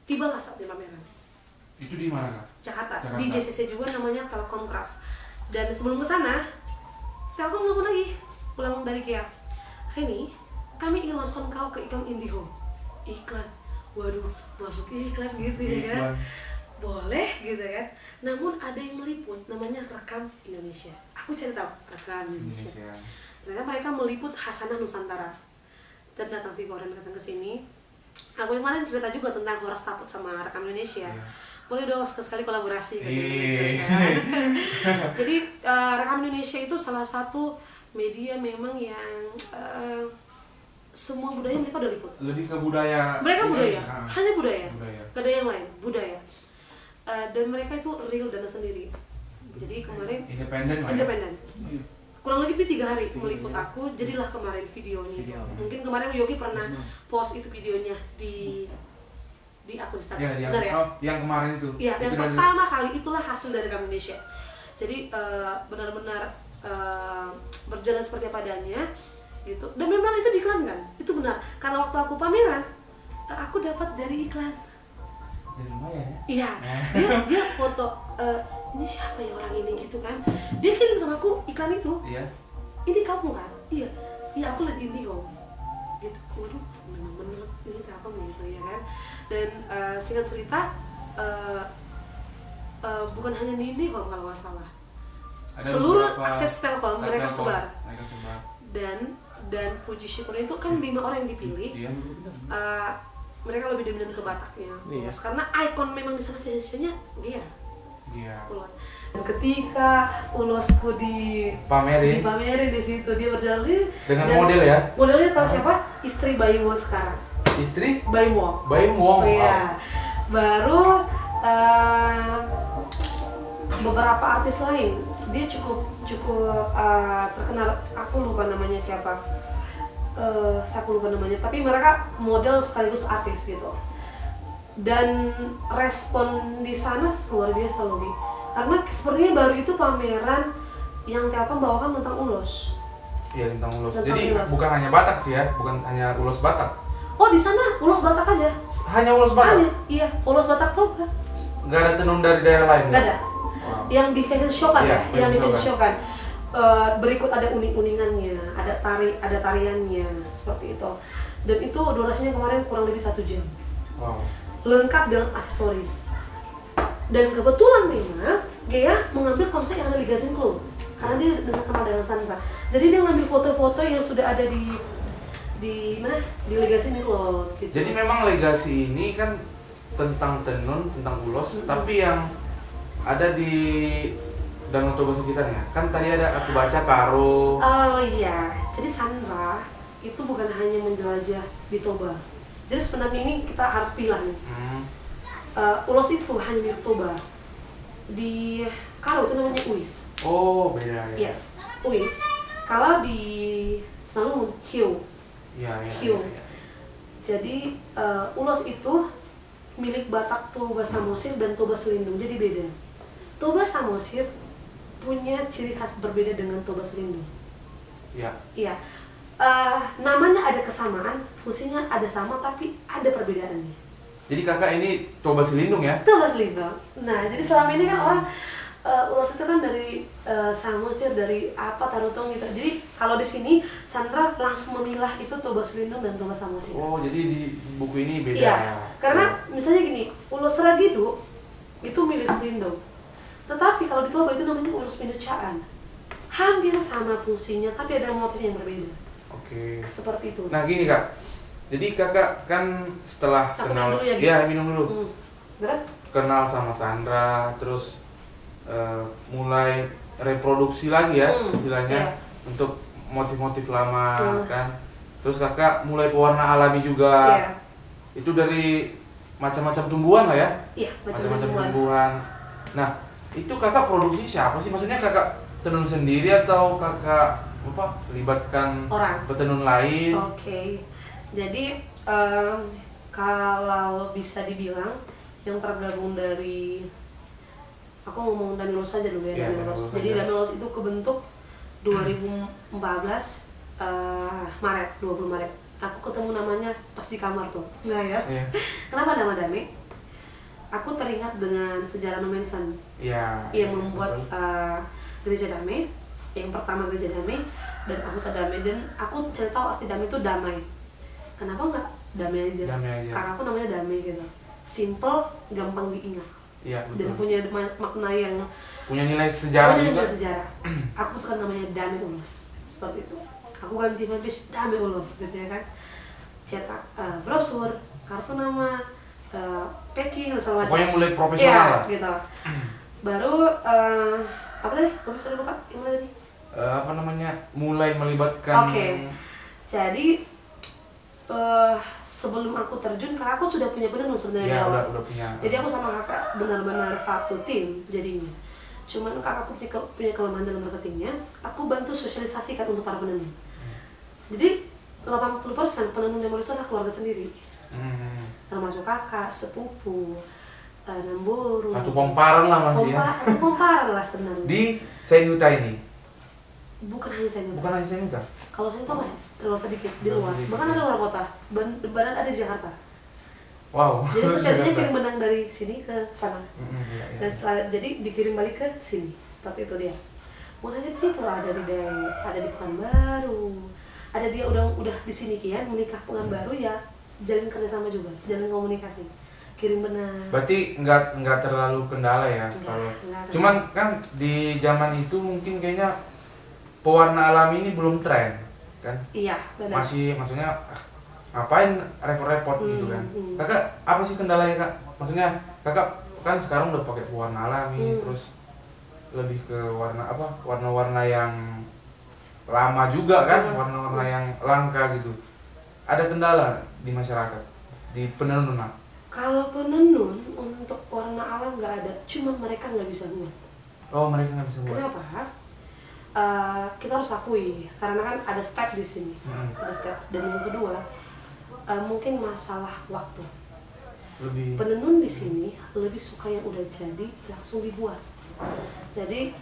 Tibalah saat di pameran. Itu di mana Kak? Jakarta. Di JCC juga, namanya Telkomcraft. Dan sebelum ke sana, Telkom nelfon lagi, pulang dari Kia. Reni, kami ingin masukkan kau ke iklan IndiHome. Iklan? Waduh, masuk iklan gitu ya kan? Boleh gitu kan? Namun ada yang meliput, namanya Rekam Indonesia. Aku cari tahu, Rekam Indonesia. Ternyata mereka meliput Hasanah Nusantara. Dan datang 3 orang datang ke sini. Aku kemarin cerita juga tentang Horas Taput sama Rekam Indonesia. Boleh dong sekali kolaborasi gitu kan. Jadi Rekam Indonesia itu salah satu media memang yang semua budaya mereka udah liput. Lebih ke budaya. Mereka budaya, hanya budaya. Gak ada yang lain, budaya. Dan mereka itu real dan sendiri. Jadi kemarin independen. Kurang lebih 3 hari meliput aku, jadilah kemarin videonya. Mungkin kemarin Yogi pernah post itu videonya di akun Instagram. Benar ya? Yang kemarin itu. Iya, yang pertama kali itulah hasil dari Rekam Indonesia. Jadi benar-benar berjalan seperti apa adanya gitu. Dan memang itu diiklankan. Itu benar. Karena waktu aku pameran, aku dapat dari iklan. Dari Maya ya? Iya. Dia foto ini siapa ya orang ini gitu kan. Dia kirim sama aku iklan itu. Iya. Ini kamu kan? Iya. Iya, aku lihat IndiHome. Gitu. Waduh, bener-bener ini Telkom gitu ya kan. Dan singkat cerita bukan hanya di IndiHome kalau nggak salah. Ada seluruh akses Telkom mereka sebar. Dan puji syukurnya itu kan 5 orang yang dipilih. Mereka lebih dominan ke Bataknya, Ulos. Karena ikon memang di sana fashion-nya dia. Ulos. Dan ketika Ulosku dipamerin di situ, dia berjalan dengan model ya. Modelnya tahu siapa? Istri Baim Wong sekarang. Istri? Baim Wong. Oh, iya. Baru beberapa artis lain, dia cukup terkenal. Aku lupa namanya siapa. Tapi mereka model sekaligus artis gitu. Dan respon di sana luar biasa loh, karena sepertinya baru itu pameran yang Telkom bawakan tentang Ulos. Iya, tentang Ulos. Jadi bukan hanya Batak sih ya, bukan hanya Ulos Batak. Oh, di sana Ulos Batak aja. Hanya Ulos Batak? Iya, Ulos Batak tuh kan. Gak ada tenun dari daerah lain? Gak ada. Yang di fashion show kan ya, yang di fashion show kan. Berikut ada uning-uningannya, ada tariannya seperti itu. dan itu durasinya kemarin kurang lebih 1 jam. Wow. Lengkap dengan aksesoris. Dan kebetulan memang Gea mengambil konsep yang ada di Legazine Clothes karena dia kenal dengan Sandra. Jadi dia ngambil foto-foto yang sudah ada di mana? Di Legazine Clothes gitu. Jadi memang legasi ini kan tentang tenun, tentang ulos, tapi yang ada di Danau Toba sekitarnya. Kan tadi ada aku baca karo. Oh iya. Jadi Sandra itu bukan hanya menjelajah di Toba. Jadi sebenarnya ini kita harus pilah nih. Ulos itu hanya milik Toba. Di Karo itu namanya Uis. Oh, beda ya. Yes, Uis. Kalau di Sanur, Hiu. Iya, iya. Hiu. Ya. Jadi ulos itu milik Batak Toba Samosir dan Toba Selindung. Jadi beda. Toba Samosir punya ciri khas berbeda dengan Toba Selindung. Iya. Iya. Namanya ada kesamaan, fungsinya ada sama, tapi ada perbedaannya. Jadi kakak ini Toba Selindung ya? Toba Selindung. Nah, jadi selama ini kan orang ulos itu kan dari Samosir, dari apa Tarutong gitu. Jadi kalau di sini Sandra langsung memilah itu Toba Selindung dan Toba Samosir. Oh, jadi di buku ini beda. Iya. Karena misalnya gini, ulos Ragidu itu milik Selindung. Tetapi kalau di Toba itu namanya ulos Minucaan. Hampir sama fungsinya, tapi ada motif yang berbeda. Oke. Seperti itu. Nah gini kak, jadi kakak kan setelah Aku kenal, minum dulu ya, gitu? ya minum dulu, Terus? kenal sama Sandra, terus mulai reproduksi lagi ya istilahnya untuk motif-motif lama kan, terus kakak mulai pewarna alami juga, itu dari macam-macam tumbuhan lah ya, macam-macam tumbuhan. Nah itu kakak produksi siapa sih? Maksudnya kakak tenun sendiri atau kakak apa libatkan orang petenun lain? Oke. Jadi kalau bisa dibilang yang tergabung dari, aku ngomong Damilos saja dulu ya, Damilos. Jadi Damilos itu kebentuk 2014 Maret, 20 Maret. Aku ketemu namanya pas di kamar tuh. Nah ya. Kenapa nama Dame? Aku teringat dengan sejarah Nomensan yang membuat gereja Dame, yang pertama gereja Dame dan anggota Dame, dan aku cari tahu arti Dame itu damai. Kenapa nggak damai aja? Karena aku namanya Dame gitu, simple, gampang diingat. Iya, betul. Dan punya makna yang punya nilai sejarah juga. Nilai sejarah. Aku suka namanya Dame Ulos, seperti itu. Aku ganti fanpage Dame Ulos gitu ya kan. Cetak brosur, kartu nama, packing dan segala macam. Pokoknya mulai profesional lah. Gitu. Baru apa tadi? Kamu bisa lupa? Gimana tadi? Apa namanya? Mulai melibatkan. Oke. Jadi sebelum aku terjun, kakak aku sudah punya penenun sebenarnya di awal. Udah punya. Jadi aku sama kakak benar-benar satu tim jadinya. Cuman kakakku punya kelemahan dalam marketingnya. Aku bantu sosialisasikan untuk para penenun. Jadi 80% penenun yang itu adalah keluarga sendiri. Termasuk kakak, sepupu, namburu. Satu komparan lah masih ya. Satu komparan lah sebenarnya. Di Senyuta ini. Bukan hanya Senyuta. Bukan hanya Senyuta. Kalau Senyuta masih terlalu sedikit di luar. Bahkan ada luar kota. Badan ada di Jakarta. Wow. Jadi sosialisasinya kirim benang dari sini ke sana. Iya. Dan setelah jadi dikirim balik ke sini. Seperti itu dia. Mulanya di situ ada di Pekanbaru. Ada dia udah di sini kian menikah Pekanbaru ya, jalin kerjasama juga, jalin komunikasi, kirim benang. Berarti nggak terlalu kendala ya kalau. Cuman kan di zaman itu mungkin kayaknya pewarna alami ini belum tren kan? Iya, benar. Masih maksudnya ngapain repot-repot gitu kan? Kakak apa sih kendalanya kak? Maksudnya kakak kan sekarang udah pakai pewarna alami, terus lebih ke warna-warna yang lama juga kan, warna-warna yang langka gitu. Ada kendala di masyarakat, di penenunan? Kalau penenun untuk warna alam nggak ada, cuma mereka nggak bisa buat. Oh, mereka nggak bisa buat. Kenapa? Kita harus akui, karena kan ada step di sini, ada step. Dan yang kedua, mungkin masalah waktu. Penenun di sini lebih suka yang udah jadi langsung dibuat. Jadi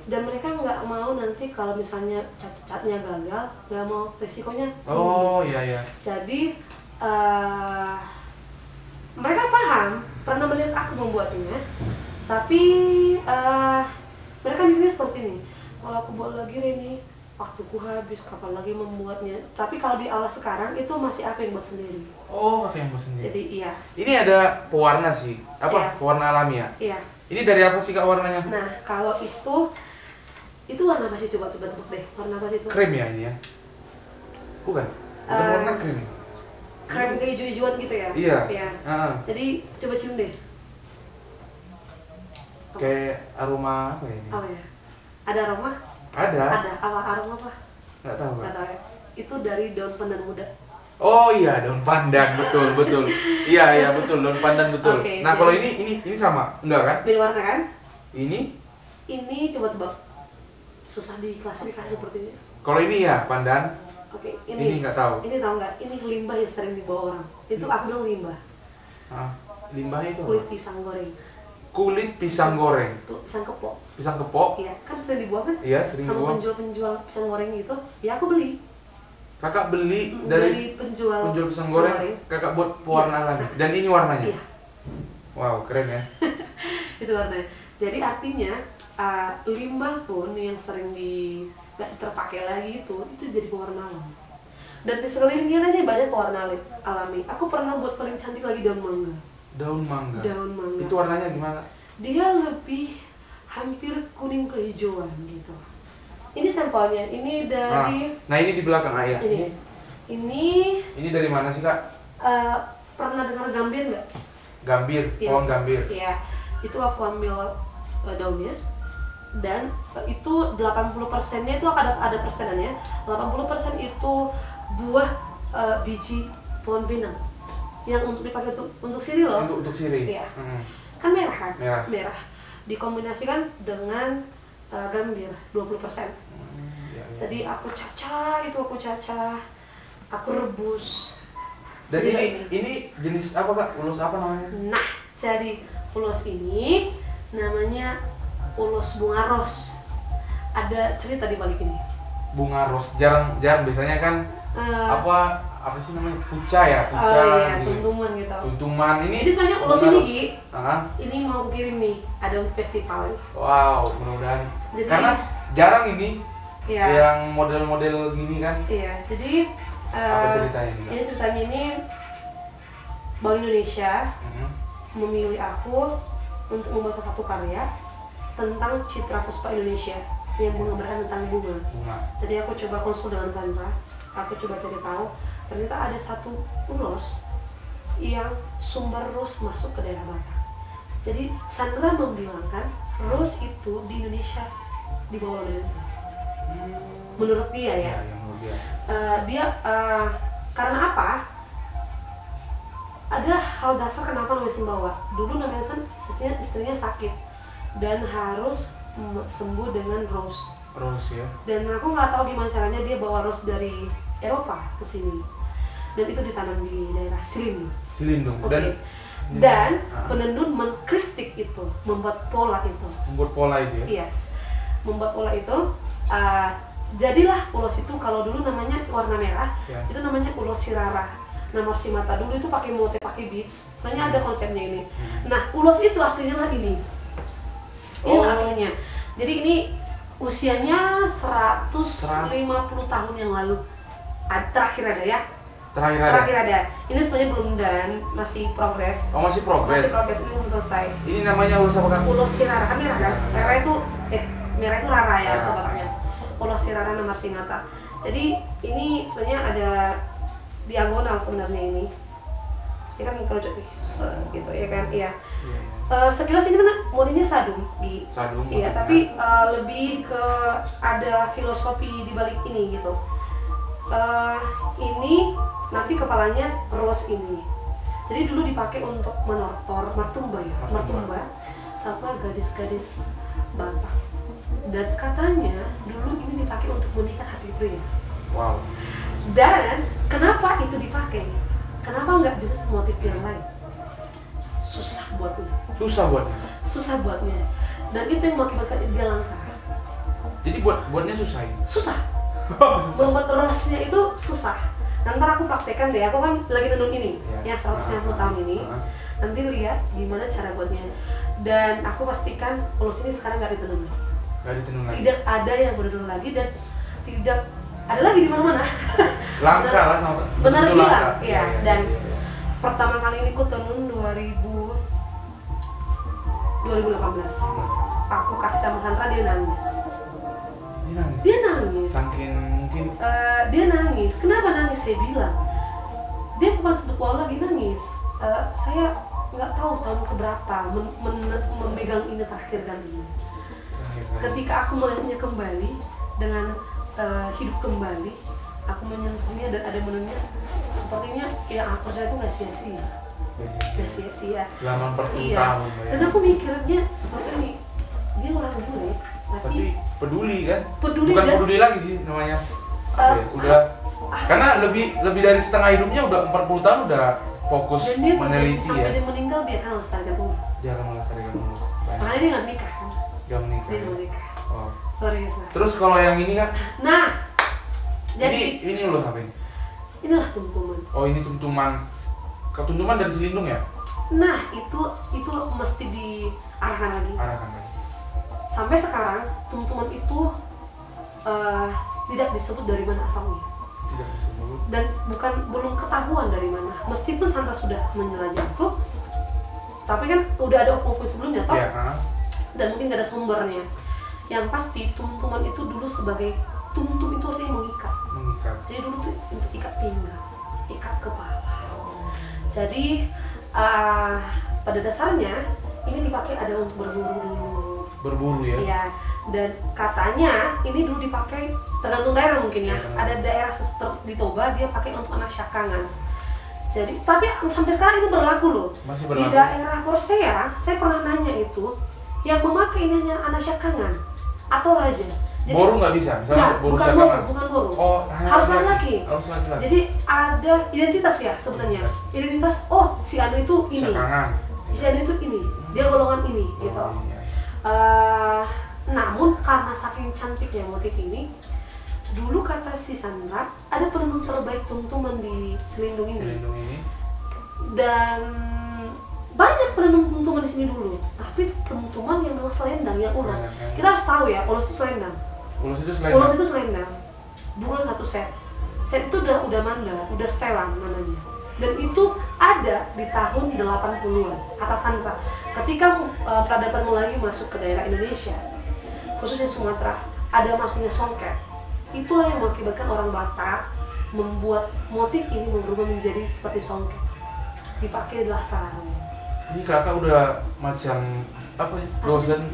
dan mereka nggak mau nanti kalau misalnya cat-catnya gagal, nggak mau resikonya tinggi. Oh iya. Jadi mereka paham, pernah melihat aku membuatnya, tapi mereka mikirnya seperti ini. Kalau aku buat lagi ini waktuku habis, kapan lagi membuatnya. Tapi kalau di alas sekarang itu masih aku yang buat sendiri. Oh, pakai yang buat sendiri. Jadi iya. Ini ada pewarna sih, apa? Iya. Pewarna alami ya? Iya. Ini dari apa sih Kak warnanya? Nah, kalau itu warna apa sih, coba tebak deh. Warna apa sih itu? Krem ya ini ya? Bukan? Bukan warna krem. Krem kehijau-hijauan gitu ya? Iya. Iya. Jadi coba cium deh. Kayak aroma apa ya ini? Oh ya. Ada aroma? Ada. Ada. Aroma apa? Nggak tahu Nggak Kak. tahu ya. Itu dari daun pandan muda. Oh iya, daun pandan, betul, betul. Iya, betul, daun pandan betul. Oke, Nah, jadi- kalau ini sama? Enggak kan? Beda warna kan? Ini? Ini coba tebak. Susah diklasifikasi sepertinya. Kalau ini ya, pandan. Oke, Ini nggak tahu. Ini tahu nggak? Ini limbah yang sering dibawa orang. Itu aku bilang limbah. Limbahnya itu apa? Kulit pisang goreng. Kulit pisang goreng. Pisang kepok. Pisang kepok? Iya, kan sering dibawa kan? Iya, sering Sama dibawa. penjual-penjual pisang goreng itu, ya aku beli. Kakak beli Dari penjual pisang goreng, kakak buat pewarna alami. Dan ini warnanya? Iya. Wow, keren ya. Itu warnanya. Jadi artinya limbah pun yang sering nggak terpakai lagi itu jadi pewarna alam. Dan di sekeliling kita aja banyak pewarna alami. Aku pernah buat paling cantik lagi daun mangga. Daun mangga. Daun mangga. Itu warnanya gimana? Dia lebih hampir kuning kehijauan gitu. Ini sampelnya. Ini dari Nah ini di belakang ayah. ini dari mana sih Kak? pernah dengar gambir nggak? Gambir, Yes. pohon gambir. Iya, itu aku ambil daunnya dan itu 80%-nya itu ada persenannya. 80% itu buah biji pohon pinang yang untuk dipakai untuk sirih loh. Untuk sirih. Iya. Kan merah kan? Merah. Dikombinasikan dengan gambir 20%. Iya. Jadi aku cacah, aku rebus. Dan Jadi ini jenis apa Kak? Ulos apa namanya? Nah, jadi ulos ini namanya ulos bunga ros. Ada cerita di balik ini. Bunga ros. Jarang biasanya kan apa sih namanya? Puca ya, puca. Oh iya, gitu. tuntuman gitu. Tuntuman ini. Jadi soalnya ulos bunga ini, ros. Gi, ini mau aku kirim nih, ada untuk festival. Wow, mudah-mudahan. Jadi- Karena jarang ini Iya. yang model-model gini kan. Iya, jadi Apa ceritanya nih, Kak? ini ceritanya ini Bank Indonesia Mhm. memilih aku untuk membuat satu karya tentang citra puspa Indonesia yang menggambarkan tentang bunga. Bunga. Jadi aku coba konsul dengan Sandra, aku coba cari tahu, ternyata ada satu ulos yang sumber rose masuk ke daerah Batak. Jadi Sandra membilangkan rose itu di Indonesia di bawah Indonesia. Menurut dia ya. Yang menurut dia. Karena apa? Ada hal dasar kenapa namanya Simbawa. Dulu namanya istrinya sakit dan harus sembuh dengan rose. Rose ya. Dan aku nggak tahu gimana caranya dia bawa rose dari Eropa ke sini. Dan itu ditanam di daerah Silindung. Silindung. Oke. Dan Dan penenun mengkristik itu, membuat pola itu. membuat pola itu ya. Yes. Membuat pola itu jadilah ulos itu, kalau dulu namanya warna merah, Ya. itu namanya ulos sirara. Nah, Marsimata dulu itu pakai motif, pakai beads. Soalnya ada konsepnya ini. Nah, ulos itu aslinya lah ini. Ini Oh. aslinya. Jadi ini usianya 150 tahun yang lalu. Terakhir ada ya. Terakhir ada. Ini sebenarnya belum dan masih progres. Oh masih progres. Masih progres, ini belum selesai. Ini namanya ulos apa Kak? Ulos sirara kan merah kan? Merah itu rara ya Merah. bahasa Bataknya. Ulos sirara nama Marsimata. Jadi ini sebenarnya ada diagonal sebenarnya ini. Ini kan kerucut nih, gitu ya kan? Iya. Sekilas ini kan motifnya sadung di. Sadung. Iya, motifnya. tapi lebih ke ada filosofi di balik ini gitu. Ini nanti kepalanya rose ini. Jadi dulu dipakai untuk menortor martumba ya, martumba sama gadis-gadis Batak. Dan katanya dulu ini dipakai untuk memikat hati pria. Wow. Dan kenapa itu dipakai? Kenapa nggak jenis motif yang lain? Susah buatnya. Susah buatnya. Susah buatnya. Dan itu yang mengakibatkan dia langka. Jadi buatnya susah ini. Susah. Susah. Membuat rose-nya itu susah. Nanti aku praktekkan deh, aku kan lagi tenun ini, yang 150 tahun ini. Nanti lihat gimana cara buatnya. Dan aku pastikan ulos ini sekarang nggak ditenun lagi. Nggak ditenun lagi. Tidak ada yang berdua lagi, dan tidak ada lagi di mana-mana. Langka lah sama benar betul bilang langka. ya, dan pertama kali ini ku tenun 2018 aku kasih sama Sandra, dia nangis. Dia nangis saking mungkin dia nangis. Kenapa nangis? Saya bilang dia bukan sebut lagi nangis. Saya nggak tahu tahun keberapa memegang ini terakhir kali ini. Ketika aku melihatnya kembali dengan hidup kembali, aku menyentuhnya dan ada menentunya, sepertinya yang aku kerja itu nggak sia-sia. Nggak sia-sia selama 40 tahun ya. Dan aku mikirnya seperti ini, dia orang bule tapi peduli kan? Peduli, bukan dan peduli lagi sih namanya. Udah karena lebih dari setengah hidupnya, udah 40 tahun udah fokus dan dia meneliti sampai ya. dia meninggal, dia akan melestarikan ulas. Dia akan melestarikan ulas. Makanya dia nggak nikah kan? Gak menikah. Dia nggak nikah. Oh. Luar biasa. Terus kalau yang ini kan? Nah, jadi ini ulas apa ini? Inilah tuntuman. Oh, ini tuntuman. Ketuntuman dari selindung ya? Nah, itu mesti diarahkan lagi. Arahkan lagi. Sampai sekarang tuntuman itu tidak disebut dari mana asalnya. Tidak disebut. Dan belum ketahuan dari mana. Meskipun Sandra sudah menjelajah itu, tapi kan udah ada oknum sebelumnya, toh? Ya, dan mungkin gak ada sumbernya. Yang pasti tuntuman itu dulu sebagai tuntum itu artinya mengikat. Jadi dulu tuh untuk ikat pinggang, ikat kepala. Jadi pada dasarnya ini dipakai ada untuk berburu ya? Iya. Dan katanya ini dulu dipakai tergantung daerah mungkin ya. Ada daerah di Toba dia pakai untuk anak syakangan. Jadi tapi sampai sekarang itu berlaku loh. Masih berlaku. Di daerah Porsea saya pernah nanya itu yang memakai ini hanya anak syakangan atau raja. Jadi, boru nggak bisa? Misalnya boru bukan syakangan? bukan boru. Oh, harus laki-laki. Harus laki-laki. Jadi ada identitas ya sebenarnya. Identitas, oh si Anu itu ini. Syakangan. Si Anu itu ini. Dia golongan ini gitu. Iya. Namun karena saking cantiknya motif ini, dulu kata si Sandra ada penenun terbaik tuntuman di selindung ini. Dan banyak penenun tuntuman di sini dulu, tapi tuntuman yang memang selendang, yang ulos. Kita harus tahu ya, ulos itu selendang. Ulos itu selendang, bukan satu set. Set itu udah mandala, udah setelan namanya. Dan itu ada di tahun 80-an, kata Sandra. Ketika peradaban Melayu masuk ke daerah Indonesia, khususnya Sumatera, ada masuknya songket. Itulah yang mengakibatkan orang Batak membuat motif ini berubah menjadi seperti songket. Dipakai adalah sarung. Ini kakak udah macam apa ya?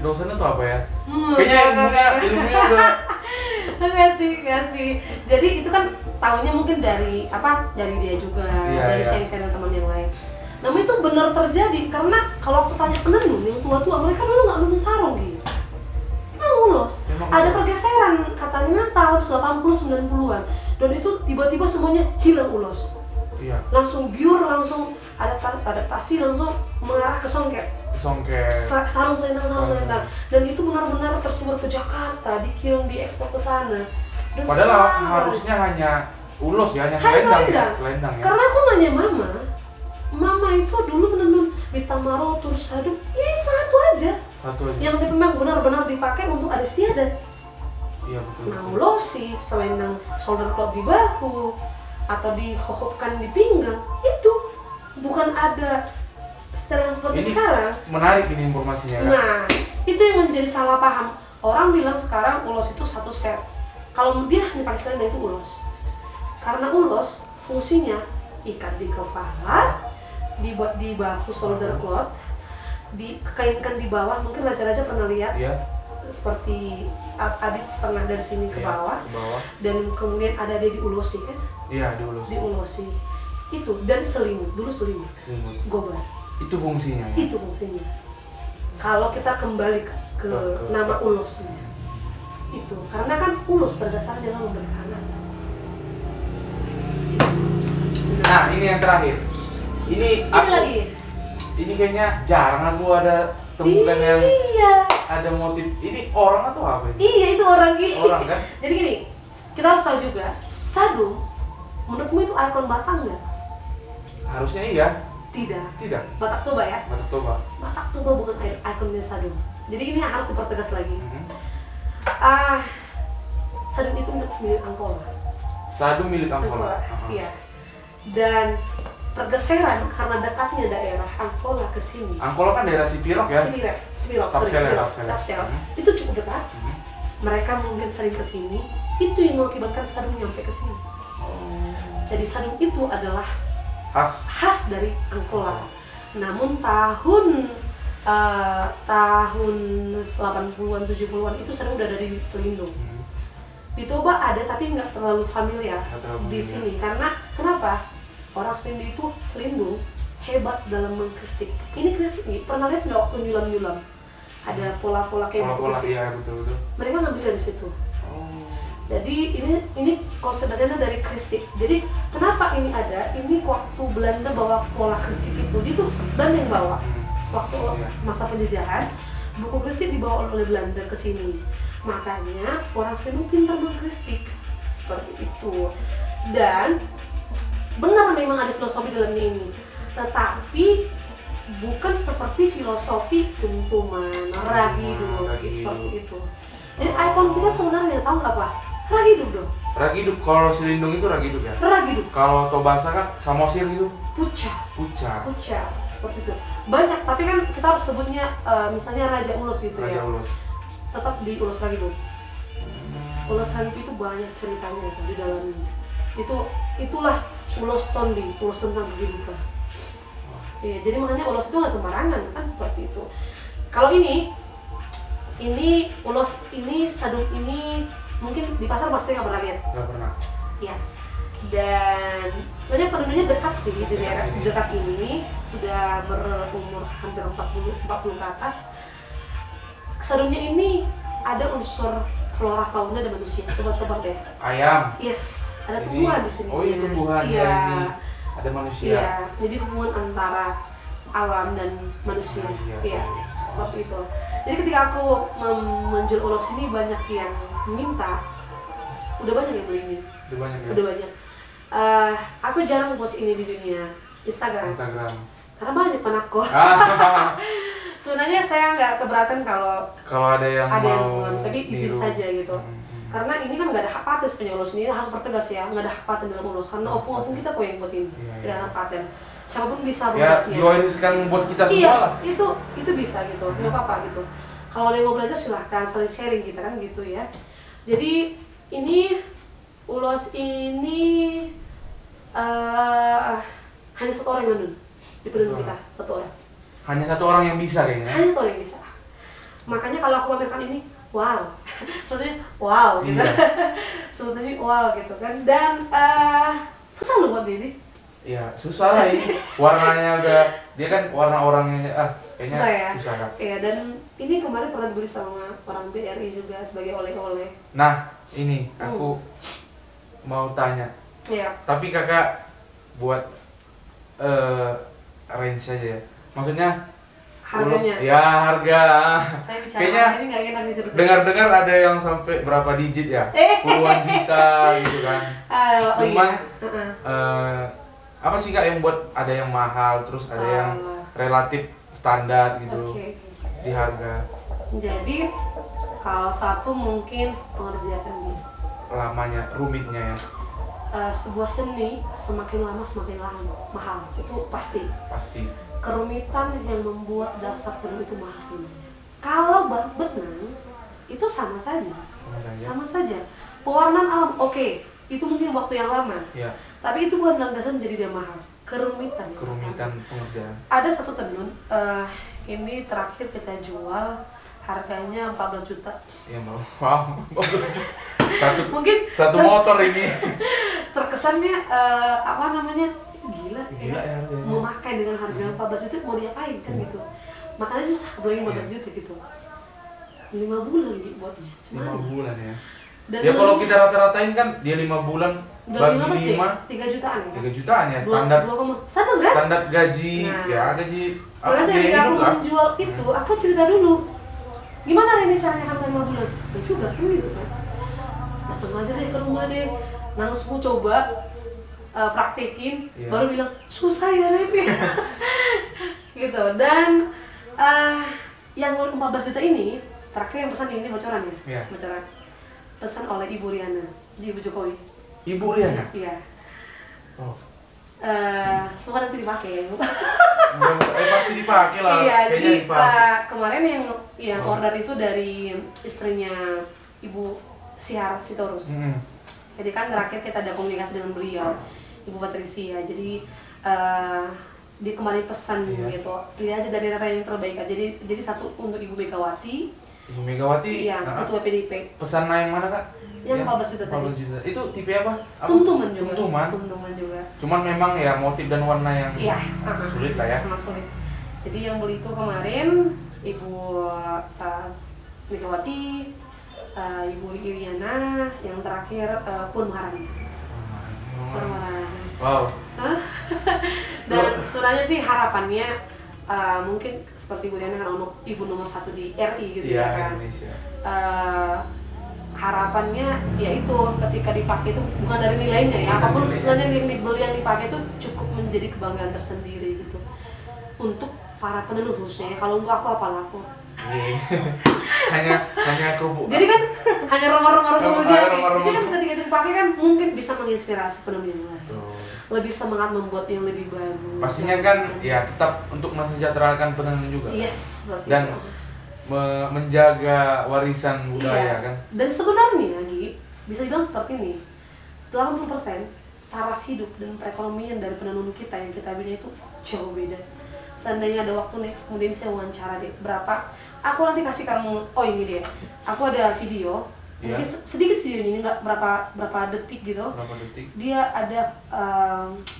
Dosen itu apa ya? Kayaknya ilmunya udah. Enggak sih. Jadi itu kan tahunya mungkin dari dia juga, dari saya dan teman yang lain. Namun itu benar terjadi karena kalau aku tanya penenun yang tua-tua, mereka dulu nggak nenun sarung gitu. Emang ulos. Ada pergeseran katanya tahun 80-90-an. Dan itu tiba-tiba semuanya hilang ulos. Iya. Langsung biur, langsung adaptasi, langsung mengarah ke songket. Sarung selendang. Dan itu benar-benar tersebar ke Jakarta, dikirim, diekspor ke sana. Dan padahal harusnya hanya ulos ya, hanya selendang ya. Karena aku nanya Mama itu dulu menenun Bitamaro, Tursadu, ya satu aja. Yang memang benar-benar dipakai untuk adat istiadat. Iya betul. Nah, ulosi, selendang shoulder cloth di bahu atau dihohopkan di pinggang, itu bukan ada setelan seperti sekarang. Menarik ini informasinya kan? Nah, itu yang menjadi salah paham. Orang bilang sekarang ulos itu satu set. Kalau dia hanya pakai selendang itu ulos. Karena ulos fungsinya ikat di kepala, dibuat di bahu shoulder cloth, dikainkan di bawah. Mungkin raja-raja pernah lihat seperti adit setengah dari sini ke bawah, dan kemudian ada dia diulosi kan? Iya, diulosi. Itu dan selimut, dulu selimut. Gobar. Itu fungsinya. Itu fungsinya. Kalau kita kembali ke nama ulosnya, itu karena kan ulos berdasarnya adalah memberikan. Nah, ini yang terakhir. Ini lagi. Ini kayaknya jarang aku ada temukan yang ada motif. Ini orang atau apa ini? Iya, itu orang Orang kan? Jadi gini, kita harus tahu juga, sadung menurutmu itu ikon Batak nggak? Harusnya iya. Tidak. Batak Toba ya? Batak Toba bukan ikonnya sadung. Jadi ini harus dipertegas lagi. sadung itu milik Angkola. Sadung milik Angkola. Iya. Dan pergeseran karena dekatnya daerah Angkola ke sini. Angkola kan daerah Sipirok ya? Sipirok, Tapsel. Itu cukup dekat. Mereka mungkin sering ke sini, itu yang mengakibatkan sadung nyampe ke sini. Jadi sadung itu adalah khas dari Angkola. Namun tahun 80-an 70-an itu sadung udah ada di Selindung. Di Toba ada tapi nggak terlalu familiar di sini karena kenapa? Orang Selindung hebat dalam mengkristik. Ini kristik nih, pernah lihat nggak waktu nyulam-nyulam? Ada pola-pola kayak kristik. Iya, betul. Mereka ngambil dari situ. Jadi ini konsep dasarnya dari kristik. Jadi kenapa ini ada? Ini waktu Belanda bawa pola kristik itu, dia tuh Belanda yang bawa. Waktu masa penjajahan, buku kristik dibawa oleh Belanda ke sini. Makanya orang Selindung pintar mengkristik seperti itu. Dan benar memang ada filosofi dalamnya ini, tetapi bukan seperti filosofi tuntuman, ragidu, seperti itu. Jadi ikon kita sebenarnya tahu nggak apa? Ragidu dong. Ragidu, kalau Selindung itu Ragidu ya? Ragidu. Kalau Tobasa kan Samosir gitu? Puca, seperti itu. Banyak, tapi kan kita harus sebutnya misalnya Raja Ulos gitu ya. Raja Ulos. Tetap di Ulos Ragidu. Ulos Ragidu itu banyak ceritanya itu di dalamnya. Itulah ulos tondi, ulos tentang kehidupan. Iya, jadi makanya ulos itu nggak sembarangan kan seperti itu. Kalau ini ulos ini sadung ini mungkin di pasar pasti nggak pernah lihat. Nggak pernah. Iya. Dan sebenarnya penenunnya dekat sih di daerah dekat ini sudah berumur hampir 40 ke atas. Sadungnya ini ada unsur flora fauna dan manusia. Coba tebak deh. Ayam. Yes. Ada tumbuhan di sini. Oh iya, tumbuhan. Iya. Ini ada manusia. Iya, jadi hubungan antara alam dan manusia. Iya, seperti itu. Jadi ketika aku menjual ulos ini banyak yang minta, udah banyak yang beli ini. Udah banyak. Aku jarang post ini di dunia Instagram. Karena banyak penako. Sebenarnya saya nggak keberatan kalau ada yang mau, tapi izin saja gitu. Karena ini kan nggak ada hak paten sebenarnya ulos ini, harus pertegas ya, nggak ada hak paten dalam ulos karena opung-opung kita kok yang buat ini, tidak ada paten. Siapapun bisa membuatnya. Ya, ini sekarang buat kita semua lah. Itu bisa gitu, nggak apa-apa gitu. Kalau ada yang mau belajar silahkan, saling sharing kita kan gitu ya. Jadi ini ulos ini hanya satu orang yang menun di penenun kita, satu orang. Hanya satu orang yang bisa kayaknya. Hanya satu orang yang bisa. Makanya kalau aku pamerkan ini, wow, sebetulnya wow gitu, sebetulnya wow gitu kan. Dan susah loh buat ini. Iya, susah lah ini. Warnanya udah, dia kan warna orangnya kayaknya susah kan. Iya, dan ini kemarin pernah dibeli sama orang BRI juga sebagai oleh-oleh. Nah, ini aku mau tanya. Iya. Tapi kakak buat range aja ya. Maksudnya harganya? Ya harga. Saya bicara kayaknya ini nggak enak diceritain. Dengar-dengar ada yang sampai berapa digit ya? Puluhan juta gitu kan. Cuman apa sih kak yang buat ada yang mahal terus ada yang relatif standar gitu di harga? Jadi kalau satu mungkin pengerjaannya lamanya, rumitnya ya. Sebuah seni semakin lama semakin mahal, itu pasti. Kerumitan yang membuat dasar tenun itu mahal sebenarnya. Kalau benang itu sama saja. Pewarnaan alam itu mungkin waktu yang lama. Ya. Tapi itu bukan landasan jadi dia mahal. Kerumitan pengerjaan. Ada satu tenun ini terakhir kita jual harganya 14 juta. Ya wow. Satu mungkin motor ini. Terkesannya gila ya harganya. Memakai dengan harga 14 juta mau diapain kan gitu. Makanya susah beli 15 juta gitu. 5 bulan gitu buatnya. 5 bulan ya. Dan ya kalau kita rata-ratain kan dia 5 bulan bagi 5 3 jutaan ya. 3 jutaan ya standar. Standar kan? Standar gaji. Nah, ya gaji. Makanya ketika aku menjual itu, aku cerita dulu. Gimana Reni caranya harga 5 bulan? Ya juga kan gitu kan. Datang aja deh ke rumah deh. Langsung coba praktekin, baru bilang susah ya Reni. Gitu. Dan yang 14 juta ini terakhir yang pesan ini bocoran ya. Bocoran. pesan oleh Ibu Riana, Ibu Jokowi. Ibu Riana? Iya. Oh. Semua nanti dipakai ya Bu. Pasti dipakai lah. Iya, jadi dipakai. kemarin yang order itu dari istrinya Ibu Sihar Sitorus. Jadi kan terakhir kita ada komunikasi dengan beliau, Ibu Patricia. Jadi dia kemarin pesan gitu, pilih aja dari yang terbaik. Jadi satu untuk Ibu Megawati. Ibu Megawati? Iya, Ketua PDIP. Pesan yang mana Kak? Yang 14 juta tadi. 14 juta. Itu tipe apa? Tumtuman juga. Tumtuman juga. Cuman memang ya motif dan warna yang sulit lah ya. Sangat sulit. Jadi yang beli itu kemarin Ibu Megawati, Ibu Iriana, yang terakhir Puan Maharani. Wow. Dan sebenarnya sih harapannya mungkin seperti Bu Riana kan ibu nomor 1 di RI gitu ya kan. Indonesia. Harapannya yaitu ketika dipakai itu bukan dari nilainya ya, apapun sebenarnya yang dibeli yang dipakai itu cukup menjadi kebanggaan tersendiri gitu untuk para penenun khususnya. Kalau untuk aku apalah aku hanya kerupuk. jadi kan hanya rumah-rumah jadi kan rumah. ketika dipakai kan mungkin bisa menginspirasi penenun yang lain, lebih semangat membuat yang lebih bagus. Pastinya kan ya tetap untuk mensejahterakan penenun juga. Yes, seperti dan itu. Menjaga warisan budaya kan. Dan sebenarnya lagi bisa dibilang seperti ini, 80% taraf hidup dan perekonomian dari penenun kita yang kita bina itu jauh beda. Seandainya ada waktu next, kemudian saya wawancara deh berapa, aku nanti kasih kamu, oh ini dia, aku ada video, mungkin sedikit video ini nggak berapa detik gitu. Berapa detik? Dia ada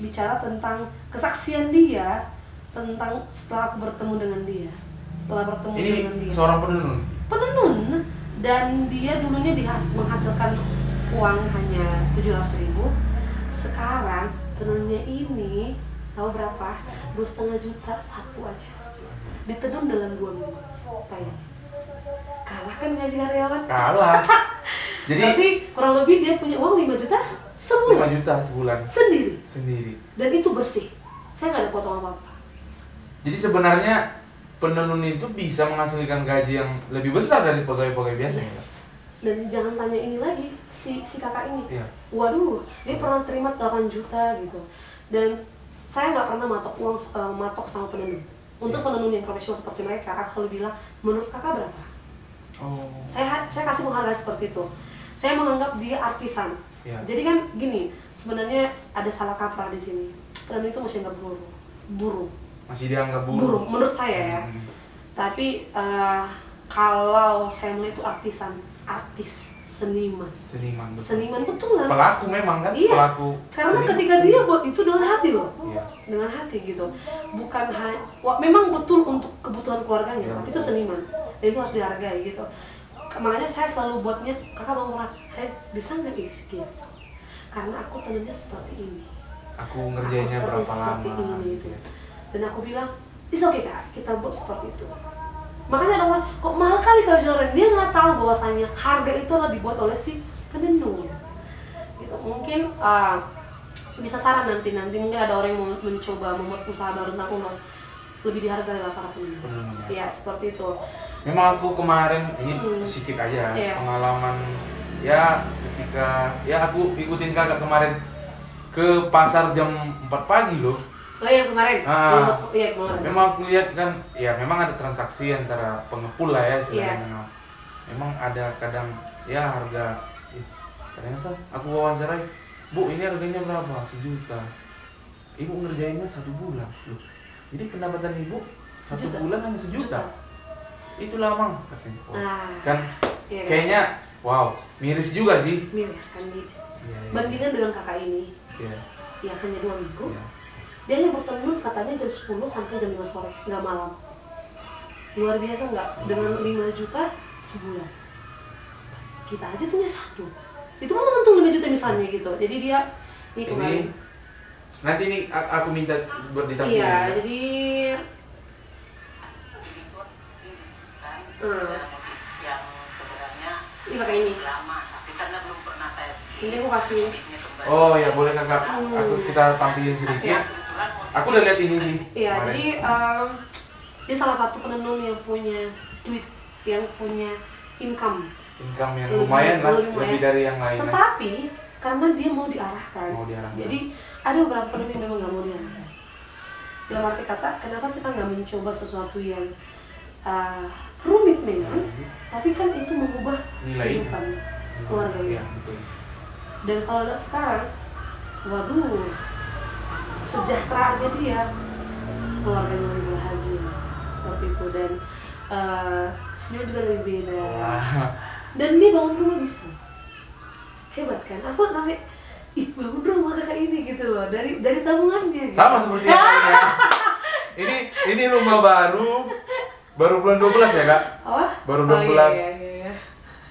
bicara tentang kesaksian dia tentang setelah aku bertemu dengan dia. Setelah bertemu dengan dia. Ini seorang penenun? Penenun, dan dia dulunya menghasilkan uang hanya 700.000. Sekarang penenunnya ini tahu berapa? 2,5 juta satu aja. Ditenun dalam 2 minggu. Kayak kalah kan gaji karyawan? Kalah. Jadi tapi kurang lebih dia punya uang 5 juta sebulan. 5 juta sebulan. Sendiri. Dan itu bersih. Saya nggak ada potong apa-apa. Jadi sebenarnya penenun itu bisa menghasilkan gaji yang lebih besar dari pegawai-pegawai biasa. Yes. Dan jangan tanya ini lagi, si kakak ini. Iya. Waduh, dia pernah terima 8 juta gitu. Dan saya nggak pernah matok sama penenun. Untuk penenun yang profesional seperti mereka, aku selalu bilang, menurut kakak berapa? Oh. Saya kasih penghargaan seperti itu. Saya menganggap dia artisan. Iya. Jadi kan gini, sebenarnya ada salah kaprah di sini. Penenun itu masih nggak buruh. Masih dianggap buruh. Menurut saya ya. Tapi kalau saya melihat itu artis, seniman betul. Seniman betulan. Pelaku memang kan? Iya. Pelaku. Karena seniman. ketika dia buat itu dengan hati loh. Iya. Dengan hati gitu. Bukan memang betul untuk kebutuhan keluarganya, Iya, tapi itu seniman. Dan itu harus dihargai gitu. Makanya saya selalu buatnya, kakak mau murah, bisa nggak sekian? Karena aku tenunnya seperti ini. Aku ngerjainnya berapa lama ini, gitu. Dan aku bilang, it's okay kak, kita buat seperti itu. Makanya ada orang, kok mahal kali kalau jualan? Dia nggak tahu bahwasanya harga itu adalah dibuat oleh si penenun. Gitu. Mungkin bisa saran nanti mungkin ada orang yang mau mencoba membuat usaha baru tentang ulos, lebih dihargai lah para penenun. Ya seperti itu. Memang aku kemarin ini sedikit aja pengalaman ya ketika ya aku ikutin kakak kemarin ke pasar jam 4 pagi loh. Oh yang kemarin? Iya kemarin. Memang aku lihat kan, ya memang ada transaksi antara pengepul lah ya istilahnya. Memang ada kadang ya harga, ternyata aku wawancarai, Bu ini harganya berapa? 1 juta. Ibu ngerjainnya 1 bulan. Loh, jadi pendapatan ibu 1 bulan hanya 1 juta. Itulah mang katanya. Kan iya, kayaknya wow miris juga sih. Miris kan nih. Ya. Bandingkan dengan kakak ini. Iya. Ya hanya 2 minggu. Ya. Dia hanya bertenun katanya jam 10 sampai jam 5 sore, nggak malam. Luar biasa nggak? Dengan 5 juta sebulan. Kita aja punya 1. Itu mau menentu 5 juta misalnya gitu. Jadi dia ini kemarin. Nanti ini aku minta buat ditampilkan. Iya, jadi yang sebenarnya ini pakai ini. lama, tapi karena belum pernah saya Ini aku kasih. Oh ya boleh kakak, kita tampilin sedikit. Ya. Aku udah lihat ini sih. Iya, jadi dia salah satu penenun yang punya duit, yang punya income income yang lumayan lah, lebih dari yang lain. Tetapi karena dia mau diarahkan. Mau Jadi ada beberapa peneliti memang nggak mau diarahkan. Dalam arti kata, kenapa kita nggak mencoba sesuatu yang rumit memang, tapi kan itu mengubah kehidupan keluarga ya, ini. Dan kalau lihat sekarang, waduh, sejahteraannya dia, keluarganya lebih bahagia seperti itu, dan senyum juga lebih beda. Dan dia bangun rumah bisa, hebat kan? Aku sampai bangun rumah kakak ini gitu loh, dari tabungannya. Gitu. Sama seperti yang ini rumah baru bulan 12 ya kak? Apa? Baru 12. Iya.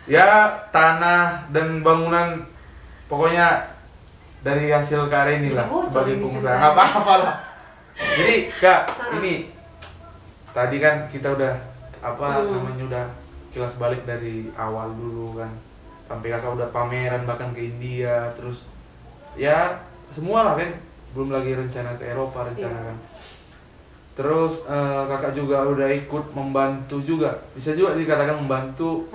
Ya tanah dan bangunan pokoknya dari hasil karya inilah sebagai pengusaha. Nggak apa-apa lah. Jadi kak ini tadi kan kita udah namanya udah kilas balik dari awal dulu kan, sampai kakak udah pameran bahkan ke India, terus ya semua lah kan, belum lagi rencana ke Eropa kan. Terus kakak juga udah ikut membantu juga, bisa juga dikatakan membantu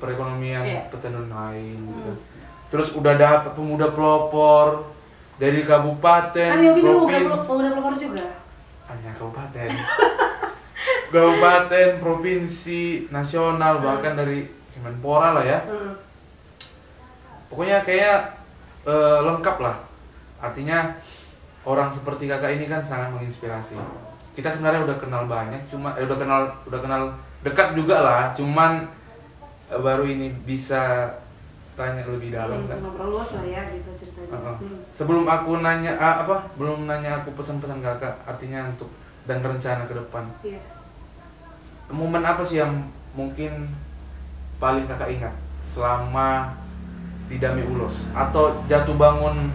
perekonomian petani lain gitu. Terus udah dapat pemuda pelopor dari kabupaten, provinsi. Pemuda pelopor juga? Hanya kabupaten. Kabupaten, provinsi, nasional, bahkan dari Kemenpora lah ya. Pokoknya kayak lengkap lah. Artinya orang seperti kakak ini kan sangat menginspirasi. Kita sebenarnya udah kenal banyak, cuma udah kenal dekat juga lah, cuman baru ini bisa tanya lebih dalam kan. Ngobrol luas lah ya gitu ceritanya. Sebelum aku nanya belum nanya aku pesan-pesan kakak, artinya untuk dan rencana ke depan. Iya. Momen apa sih yang mungkin paling kakak ingat selama di Dami Ulos, atau jatuh bangun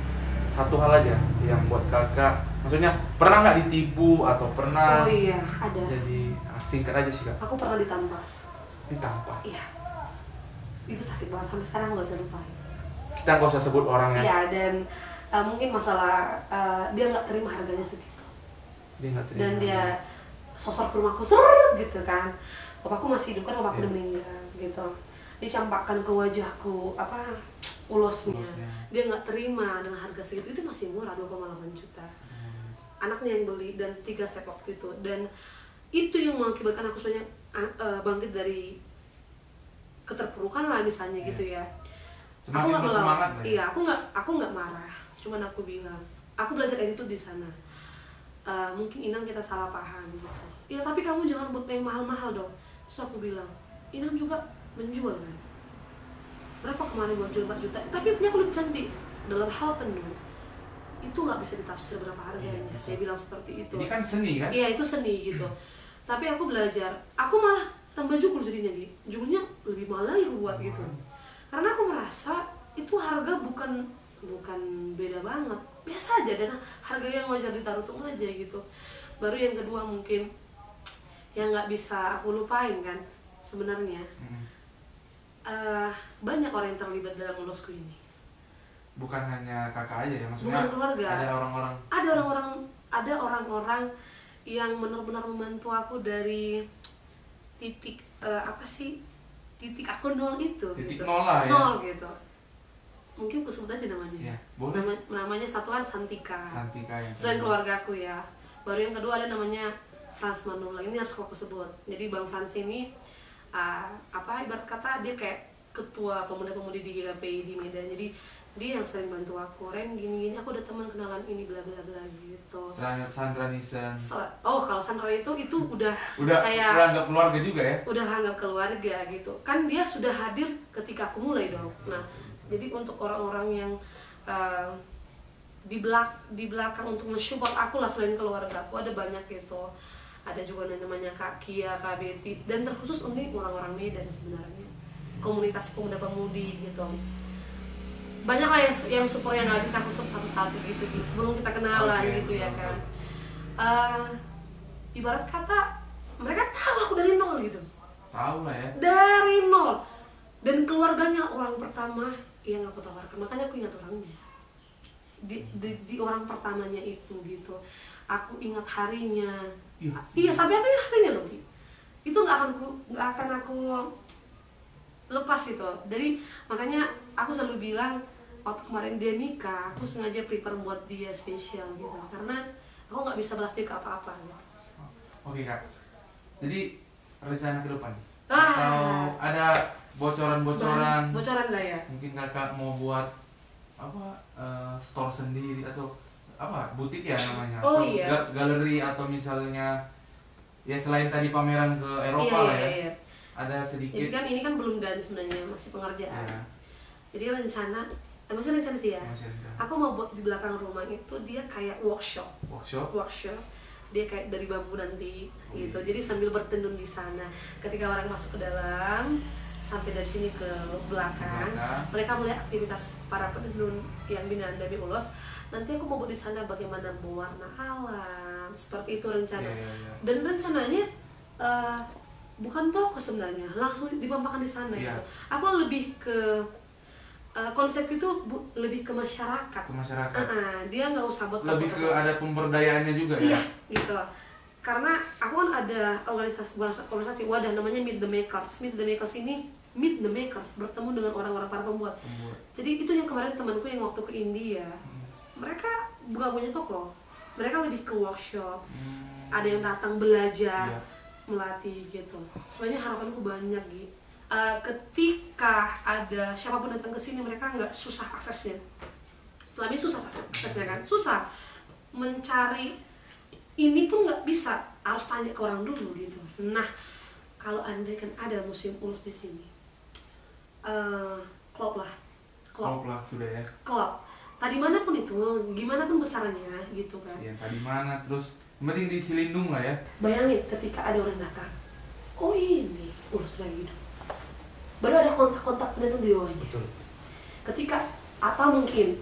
satu hal aja yang buat kakak, maksudnya pernah nggak ditipu atau pernah? Oh iya, ada. Jadi singkat aja sih kak. Aku pernah ditampar. Ditampar? Iya. Itu sakit banget, sampai sekarang nggak bisa lupain. Kita nggak usah sebut orangnya. Iya, dan mungkin masalah dia nggak terima harganya segitu. Dia nggak terima. Dan dia sosor ke rumahku seret gitu kan. Papaku masih hidup kan, papaku udah meninggal gitu. Dicampakkan ke wajahku ulosnya. Dia nggak terima dengan harga segitu, itu masih murah 2,8 juta. Anaknya yang beli dan 3 set waktu itu, dan itu yang mengakibatkan aku sebenarnya bangkit dari keterpurukan lah misalnya gitu ya. Aku nggak melawan. Iya, aku nggak marah, cuman aku bilang aku belajar attitude di sana. Mungkin Inang kita salah paham gitu. Ya tapi kamu jangan buat yang mahal-mahal dong. Terus aku bilang, Inang juga menjual kan. Berapa kemarin buat jual 4 juta? Tapi punya aku lebih cantik. Dalam hal tenun itu nggak bisa ditafsir berapa harganya. Saya bilang seperti itu. Ini kan seni kan? Iya, itu seni gitu. Tapi aku belajar, aku malah tambah jugul jadinya gitu. Jugulnya lebih mahal lagi aku buat gitu. Karena aku merasa itu harga bukan beda banget, biasa aja, dan harga yang wajar ditaruh tuh aja gitu. Baru yang kedua mungkin yang nggak bisa aku lupain kan sebenarnya, banyak orang yang terlibat dalam ulosku ini. Bukan hanya kakak aja ya, maksudnya bukan keluarga. Ada orang-orang yang benar-benar membantu aku dari titik titik aku nol itu. Titik gitu. nol lah ya. Nol gitu. Mungkin aku sebut aja namanya. Ya, boleh. Namanya satuan Santika. Santika ya. Selain keluarga aku ya. Baru yang kedua ada namanya Frans Manula. Ini harus aku sebut. Jadi Bang Frans ini ibarat kata dia kayak ketua pemuda-pemudi di GKPI di Medan. Jadi dia yang sering bantu aku. Ren gini-gini, aku ada teman kenalan ini bla bla bla gitu. Sandra Nisan. Kalau Sandra itu udah kayak anggap keluarga juga ya? Udah anggap keluarga gitu. Kan dia sudah hadir ketika aku mulai dong. Nah, jadi untuk orang-orang yang di belakang untuk nge-support aku lah selain keluarga aku, ada banyak gitu. Ada juga namanya Kak Kia, Kak Betty, dan terkhusus untuk orang-orang Medan sebenarnya. Komunitas pemuda-pemudi gitu. Banyak lah yang support, yang nggak bisa aku satu-satu gitu sebelum kita kenalan gitu ya kan. Ibarat kata mereka tahu aku dari nol gitu. Tahu lah ya. Dari nol. Dan keluarganya orang pertama yang aku tawarkan, makanya aku ingat orangnya. Di orang pertamanya itu gitu. Aku ingat harinya. Iya, sampai apa harinya loh. Itu nggak akan aku lepas itu. Jadi makanya aku selalu bilang waktu kemarin dia nikah, aku sengaja prepare buat dia spesial gitu, karena aku nggak bisa balas dia ke apa-apa gitu. Oke Kak, jadi rencana ke depan Ah. atau ada bocoran-bocoran? Bocoran lah ya. Mungkin Kakak mau buat apa, store sendiri atau apa, butik ya namanya? Oh, Atau iya. galeri atau misalnya ya selain tadi pameran ke Eropa lah ya. Iya. Ada Jadi sedikit. kan ini kan belum dan sebenarnya masih pengerjaan. Ya, Jadi rencana, masih rencana sih ya. masih rencana. Aku mau buat di belakang rumah itu dia kayak workshop. Workshop. Dia kayak dari bambu nanti gitu. iya. Jadi sambil bertendun di sana. Ketika orang masuk ke dalam, sampai dari sini ke belakang, mereka melihat aktivitas para penenun yang binaan Dami Ulos. Nanti aku mau buat di sana bagaimana mewarna alam, seperti itu rencana. Iya. Dan rencananya bukan toko sebenarnya, langsung dipampangkan di sana Iya. gitu. Aku lebih ke konsep itu lebih ke masyarakat. Ke masyarakat. Dia nggak usah buat Lebih ke toko-toko. ada pemberdayaannya juga Iya, ya. gitu. Karena aku kan ada organisasi wadah namanya Meet the Makers. Meet the Makers ini meet the makers, bertemu dengan orang-orang para pembuat. Jadi itu yang kemarin temanku yang waktu ke India, mereka bukan punya toko, mereka lebih ke workshop. Ada yang datang belajar, Iya. melatih gitu. Sebenarnya harapanku banyak gitu. Ketika ada siapapun datang ke sini, mereka nggak susah aksesnya. Selama ini susah aksesnya kan, susah mencari. Ini pun nggak bisa, harus tanya ke orang dulu gitu. Nah, kalau andai kan ada museum Ulos di sini, klop lah, Sudah ya. klop. Tadi mana pun itu, gimana pun besarnya gitu kan. Ya tadi mana terus, yang penting di Silindung lah ya. Bayangin ketika ada orang datang, oh ini Ulos lagi hidup. Baru ada kontak-kontak penenun di bawahnya. Betul. Ketika atau mungkin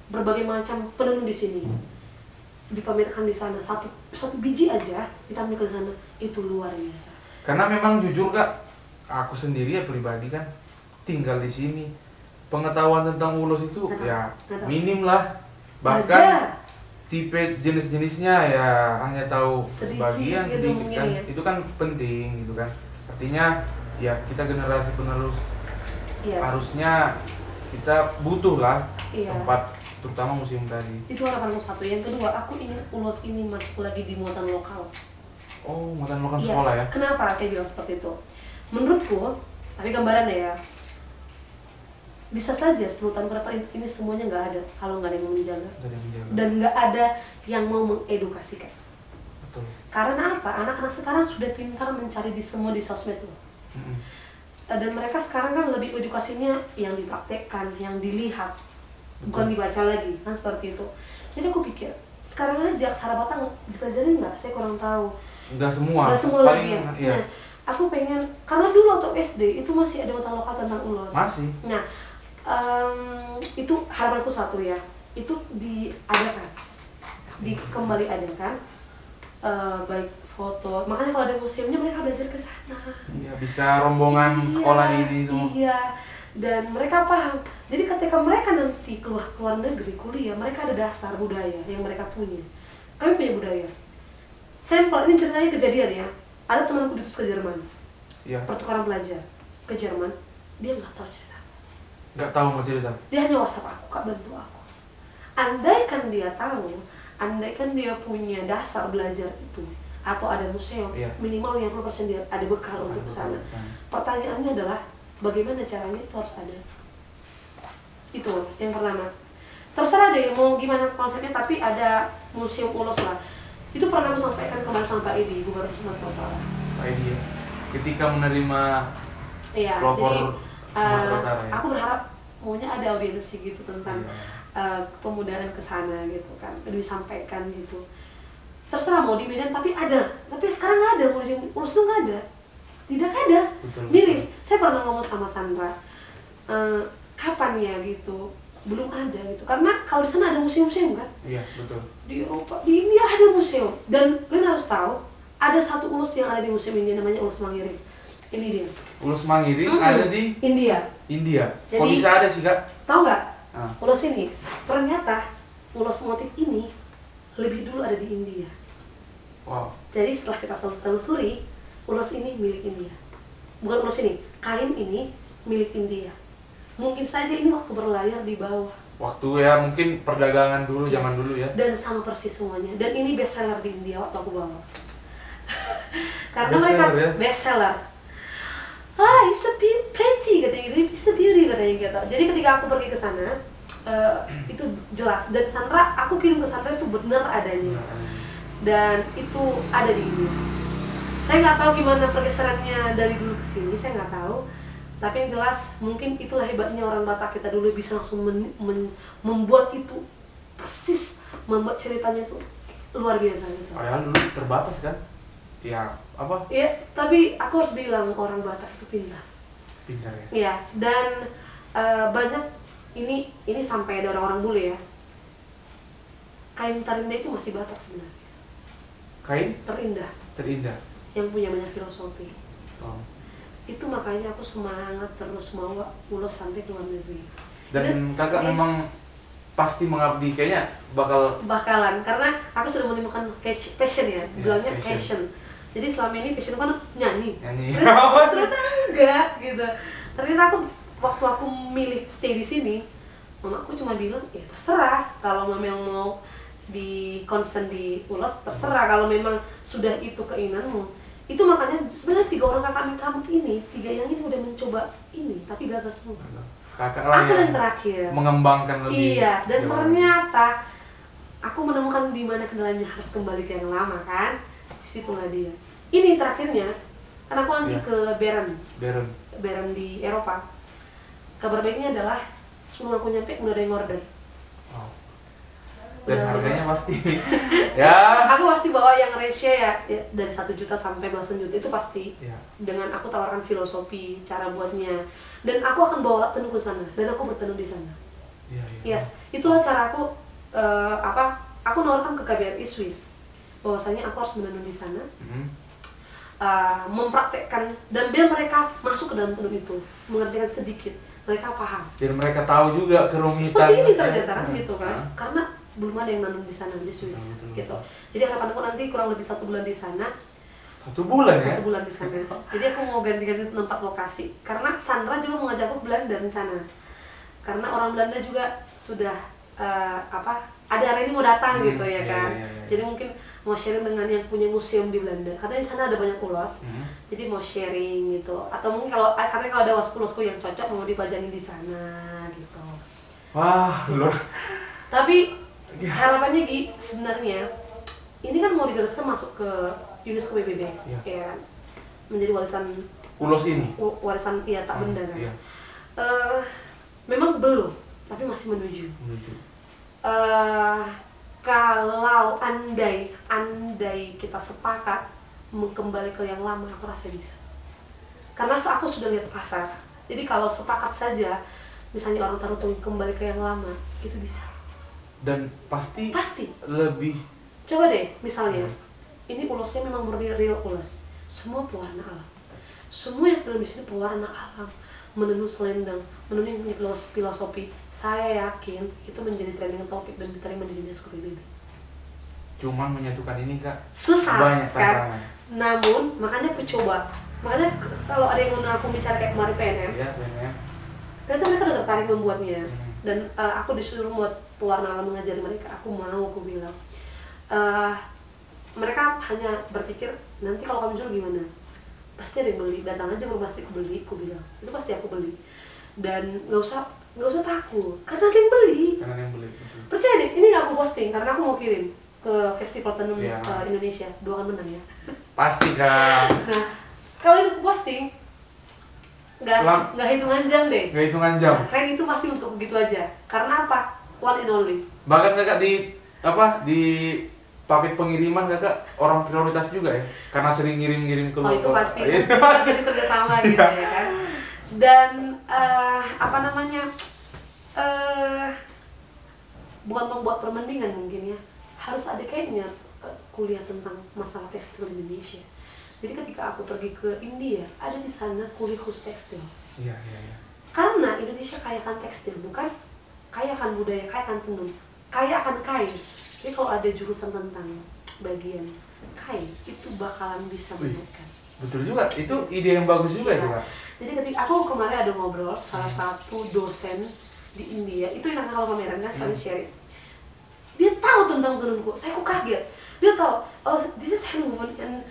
berbagai macam penenun di sini dipamerkan di sana, satu biji aja ditampilkan di sana, itu luar biasa. Karena memang jujur Kak, aku sendiri ya pribadi kan tinggal di sini, pengetahuan tentang ulos itu ya minim lah, bahkan tipe jenis-jenisnya ya hanya tahu sebagian sedikit kan. ya. Itu kan penting gitu kan, artinya ya kita generasi penerus harusnya kita butuh lah tempat, terutama museum tadi. Itu harapanku satu. Yang kedua, aku ingin Ulos ini masuk lagi di muatan lokal. Oh, muatan lokal sekolah ya? Kenapa saya bilang seperti itu? Menurutku, tapi gambarannya ya, bisa saja 10 tahun ke depan ini semuanya nggak ada kalau nggak ada yang menjaga. Dan nggak ada yang mau mengedukasikan. Betul. Karena apa? Anak-anak sekarang sudah pintar mencari di semua di sosmed loh. Dan mereka sekarang kan lebih edukasinya yang dipraktekkan, yang dilihat, bukan dibaca lagi, kan seperti itu. Jadi aku pikir, sekarang aja aksara Batang dipelajarin nggak? Saya kurang tahu. Nggak semua. Nggak semua paling, lagi ya. Iya. Nah, aku pengen, karena dulu waktu SD itu masih ada muatan lokal tentang Ulos. Masih. Nah, itu harapanku satu ya, itu diadakan, kembali adakan, baik foto. Makanya kalau ada museumnya mereka belajar ke sana. Iya, bisa rombongan sekolah ini semua. Iya, dan mereka paham. Jadi ketika mereka nanti keluar negeri kuliah, mereka ada dasar budaya yang mereka punya. Kami punya budaya. Sampel, ini ceritanya kejadian ya. Ada temanku diutus ke Jerman. Iya. Pertukaran pelajar ke Jerman, dia nggak tahu cerita. Nggak tahu mau cerita. Dia hanya WhatsApp aku, Kak, bantu aku. Andaikan dia tahu, andaikan dia punya dasar belajar itu, atau ada museum, minimal yang 20% dia ada bekal untuk ke sana. Pertanyaannya adalah bagaimana caranya itu harus ada. Itu yang pertama. Terserah deh mau gimana konsepnya, tapi ada museum Ulos lah. Itu pernah aku sampaikan kemarin sama Pak Edi, Gubernur Sumatera Utara. Pak Edi ya. Ketika menerima pelopor Sumatera Utara ya. Aku berharap maunya ada audiensi gitu tentang pemudaan ke sana gitu kan, disampaikan gitu. Terserah mau di Medan, tapi ada. Tapi sekarang nggak ada, museum Ulos itu nggak ada. Tidak ada. Miris. Saya pernah ngomong sama Sandra, kapan ya gitu, belum ada gitu. Karena kalau di sana ada museum-museum kan. Iya, betul. Di Eropa, di India ada museum. Dan kalian harus tahu, ada satu Ulos yang ada di museum India namanya Ulos Mangiring. Ini dia. Ulos Mangiring ada di India. Jadi, kok bisa ada sih Kak? Tahu nggak? Ulos ini ternyata ulos motif ini lebih dulu ada di India. Wow. Jadi setelah kita telusuri, ulos ini milik India. bukan ulos ini, kain ini milik India. Mungkin saja ini waktu berlayar di bawah. Waktu ya mungkin perdagangan dulu, Yes. zaman dulu ya. Dan sama persis semuanya. Dan ini best seller di India waktu aku bawa. Karena Best mereka seller ya? best seller. It's a bit pretty katanya gitu, it's a beauty katanya gitu. Jadi ketika aku pergi ke sana, itu jelas. Dan Sandra, aku kirim ke Sandra itu benar adanya. Dan itu ada di India. Saya nggak tahu gimana pergeserannya dari dulu ke sini, saya nggak tahu. Tapi yang jelas, mungkin itulah hebatnya orang Batak, kita dulu bisa langsung membuat itu persis, membuat ceritanya itu luar biasa gitu. Padahal dulu terbatas kan? Ya apa? Ya, tapi aku harus bilang orang Batak itu pintar. Pintar ya. Iya, dan banyak ini sampai ada orang-orang bule ya. Kain terindah itu masih Batak sebenarnya. Kain Terindah yang punya banyak filosofi. Oh. Itu makanya aku semangat terus mau ulos sampai ke luar negeri. Dan kakak memang pasti mengabdi, kayaknya bakalan, karena aku sudah menemukan passion ya, bilangnya passion. passion. Jadi selama ini passion kan nyanyi. Ternyata enggak gitu. Ternyata waktu aku milih stay di sini, mamaku cuma bilang, ya terserah kalau mama yang mau di concern di ulos, terserah kalau memang sudah itu keinginanmu. Itu makanya sebenarnya 3 orang kakak kamu ini, 3 yang ini udah mencoba ini, tapi gagal semua. Kakak lah Aku yang terakhir mengembangkan lebih. Iya, dan ternyata aku menemukan di mana kendalanya, harus kembali ke yang lama kan. Disitulah dia. Ini terakhirnya, karena aku nanti ke Bern di Eropa. Kabar baiknya adalah sebelum aku nyampe udah ada yang order. Wow. Dan Udah harganya pasti ya. Aku pasti bawa yang ratio ya dari 1 juta sampai belasan juta itu pasti. Ya. Dengan aku tawarkan filosofi, cara buatnya, dan aku akan bawa tenun ke sana dan aku bertenun di sana. Iya. Yes, itulah cara aku aku nawarkan ke KBRI Swiss bahwasanya aku harus menenun di sana, mempraktekkan dan biar mereka masuk ke dalam tenun itu, mengerjakan sedikit, mereka paham. Biar mereka tahu juga kerumitan. Seperti ini ternyata kan gitu kan, karena belum ada yang nanam di sana di Swiss gitu. Jadi harapanku nanti kurang lebih 1 bulan di sana. 1 bulan ya? 1 bulan di sana. Jadi aku mau ganti-ganti tempat lokasi. Karena Sandra juga mengajakku ke Belanda rencana. Karena orang Belanda juga sudah ada hari ini mau datang gitu ya kan. Iya. Jadi mungkin mau sharing dengan yang punya museum di Belanda. Karena di sana ada banyak ulos. Jadi mau sharing gitu. Atau mungkin karena kalau ada ulosku yang cocok mau dipajangin di sana gitu. Wah, Gitu. Tapi harapannya sebenarnya ini kan mau digagaskan masuk ke UNESCO PBB, ya, menjadi warisan ulos ini. Warisan tak benda kan. Iya. Memang belum, tapi masih menuju. Kalau andai kita sepakat kembali ke yang lama, aku rasa bisa. Karena aku sudah lihat pasar. Jadi kalau sepakat saja, misalnya orang tarutung kembali ke yang lama, itu bisa. Dan pasti lebih. Coba deh, misalnya, ini ulosnya memang murni real ulos. Semua pewarna alam. Semua yang ada di sini pewarna alam. Menenun selendang, menenun filosofi. Saya yakin itu menjadi trending topik dan diterima di UNESCO PBB. Cuman menyatukan ini kak, susah banyak kan? tantangan. Namun, makanya aku coba. Makanya kalau ada yang mau aku bicara kayak kemarin PNM, ternyata mereka udah tertarik membuatnya. Dan aku disuruh buat pewarna alam mengajari mereka, aku mau bilang. Mereka hanya berpikir, nanti kalau kamu jual gimana? Pasti ada yang beli, datang aja ke rumah, pasti aku beli, aku bilang. Itu pasti aku beli. Dan nggak usah takut, karena ada yang beli. Percaya deh, ini nggak aku posting, karena aku mau kirim ke festival tenun Indonesia, 2 kan menang ya. Pasti kan. Nah, kalau itu posting, nggak hitungan jam deh. Nggak hitungan jam. Tren itu pasti untuk begitu aja. Karena apa? One and only. Bahkan kakak di paket pengiriman kakak orang prioritas juga ya, karena sering ngirim ke luar. Oh itu pasti. Kita jadi kerjasama gitu ya kan. Dan bukan membuat permendingan mungkin ya. Harus ada kayaknya kuliah tentang masalah tekstil di Indonesia. Jadi ketika aku pergi ke India, ada di sana kuliah khusus tekstil. Iya. Karena Indonesia kaya akan tekstil, bukan kaya akan budaya, kaya akan tenun, kaya akan kain. Jadi kalau ada jurusan tentang bagian kain, itu bakalan bisa menaikkan. Betul juga, itu ide yang bagus juga itu Kak. Jadi ketika aku kemarin ada ngobrol salah satu dosen di India, itu yang kalau pameran kan saling sharing. Dia tahu tentang tenunku, saya kok kaget. Dia tahu, oh this is hand woven and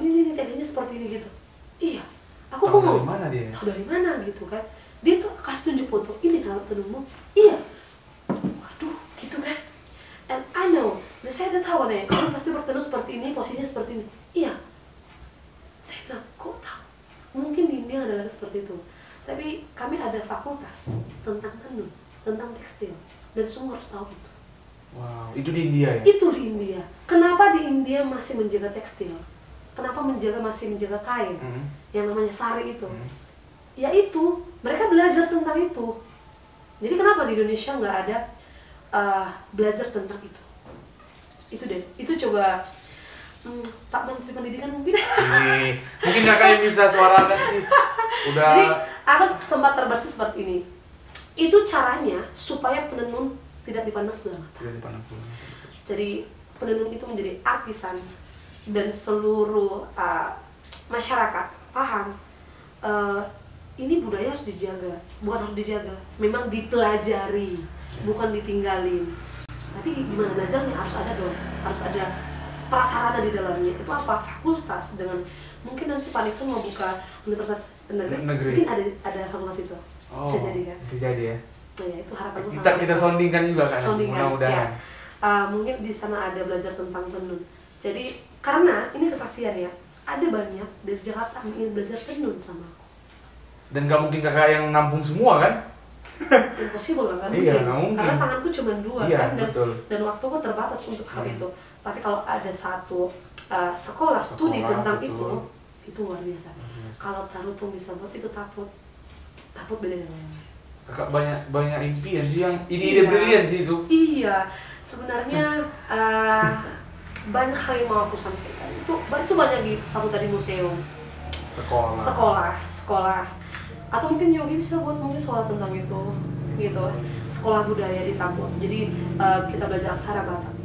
ini tekniknya seperti ini gitu. Iya, aku Tahu ngomong. dari mana dia? Tahu dari mana gitu kan? Dia tuh kasih tunjuk foto, ini kalau tenunmu. Iya. Waduh, gitu kan? And I know, dan saya udah tahu nih, kamu pasti bertenun seperti ini, posisinya seperti ini. Iya. Saya bilang, kok tahu? Mungkin di India adalah seperti itu. Tapi kami ada fakultas tentang tenun, tentang tekstil, dan semua harus tahu itu. Wow, itu di India ya? Itu di India. Kenapa di India masih menjaga tekstil? Kenapa masih menjaga kain? Yang namanya sari itu. Ya itu, mereka belajar tentang itu. Jadi kenapa di Indonesia nggak ada belajar tentang itu? Itu deh, itu coba Pak Menteri Pendidikan mungkin. Mungkin kakak yang bisa suarakan sih. Udah. Jadi aku sempat terbesit seperti ini. Itu caranya supaya penenun tidak dipandang sebelah mata. Tidak dipandang sebelah mata. Jadi penenun itu menjadi artisan dan seluruh masyarakat paham ini budaya harus dijaga, bukan harus dijaga, memang dipelajari, bukan ditinggalin. Tapi gimana belajarnya harus ada dong, harus ada prasarana di dalamnya. Itu apa? Fakultas dengan mungkin nanti Pak Nixon mau buka universitas negeri. Mungkin ada fakultas itu. Bisa jadi kan? Bisa jadi ya. Nah, ya itu harapanku. Kita soundingkan juga kan. Mudah-mudahan. Ya. Mungkin di sana ada belajar tentang tenun. Jadi karena ini kesaksian ya, ada banyak dari Jakarta yang ingin belajar tenun sama aku. Dan gak mungkin kakak yang nampung semua kan? Impossible kan? Iya, gak mungkin. Karena tanganku cuma dua iya, kan, dan waktuku terbatas untuk hal itu. Tapi kalau ada satu sekolah studi tentang betul. itu luar biasa. Kalau Tarutung bisa buat itu taput beda dengan yang lain. Kakak banyak impian sih yang ide brilian sih itu. Iya, sebenarnya banyak hal yang mau aku sampaikan. Itu banyak di satu tadi museum, sekolah, atau mungkin Yogi bisa buat mungkin sekolah tentang itu, gitu. Sekolah budaya di Tambun. Jadi kita belajar aksara Batak,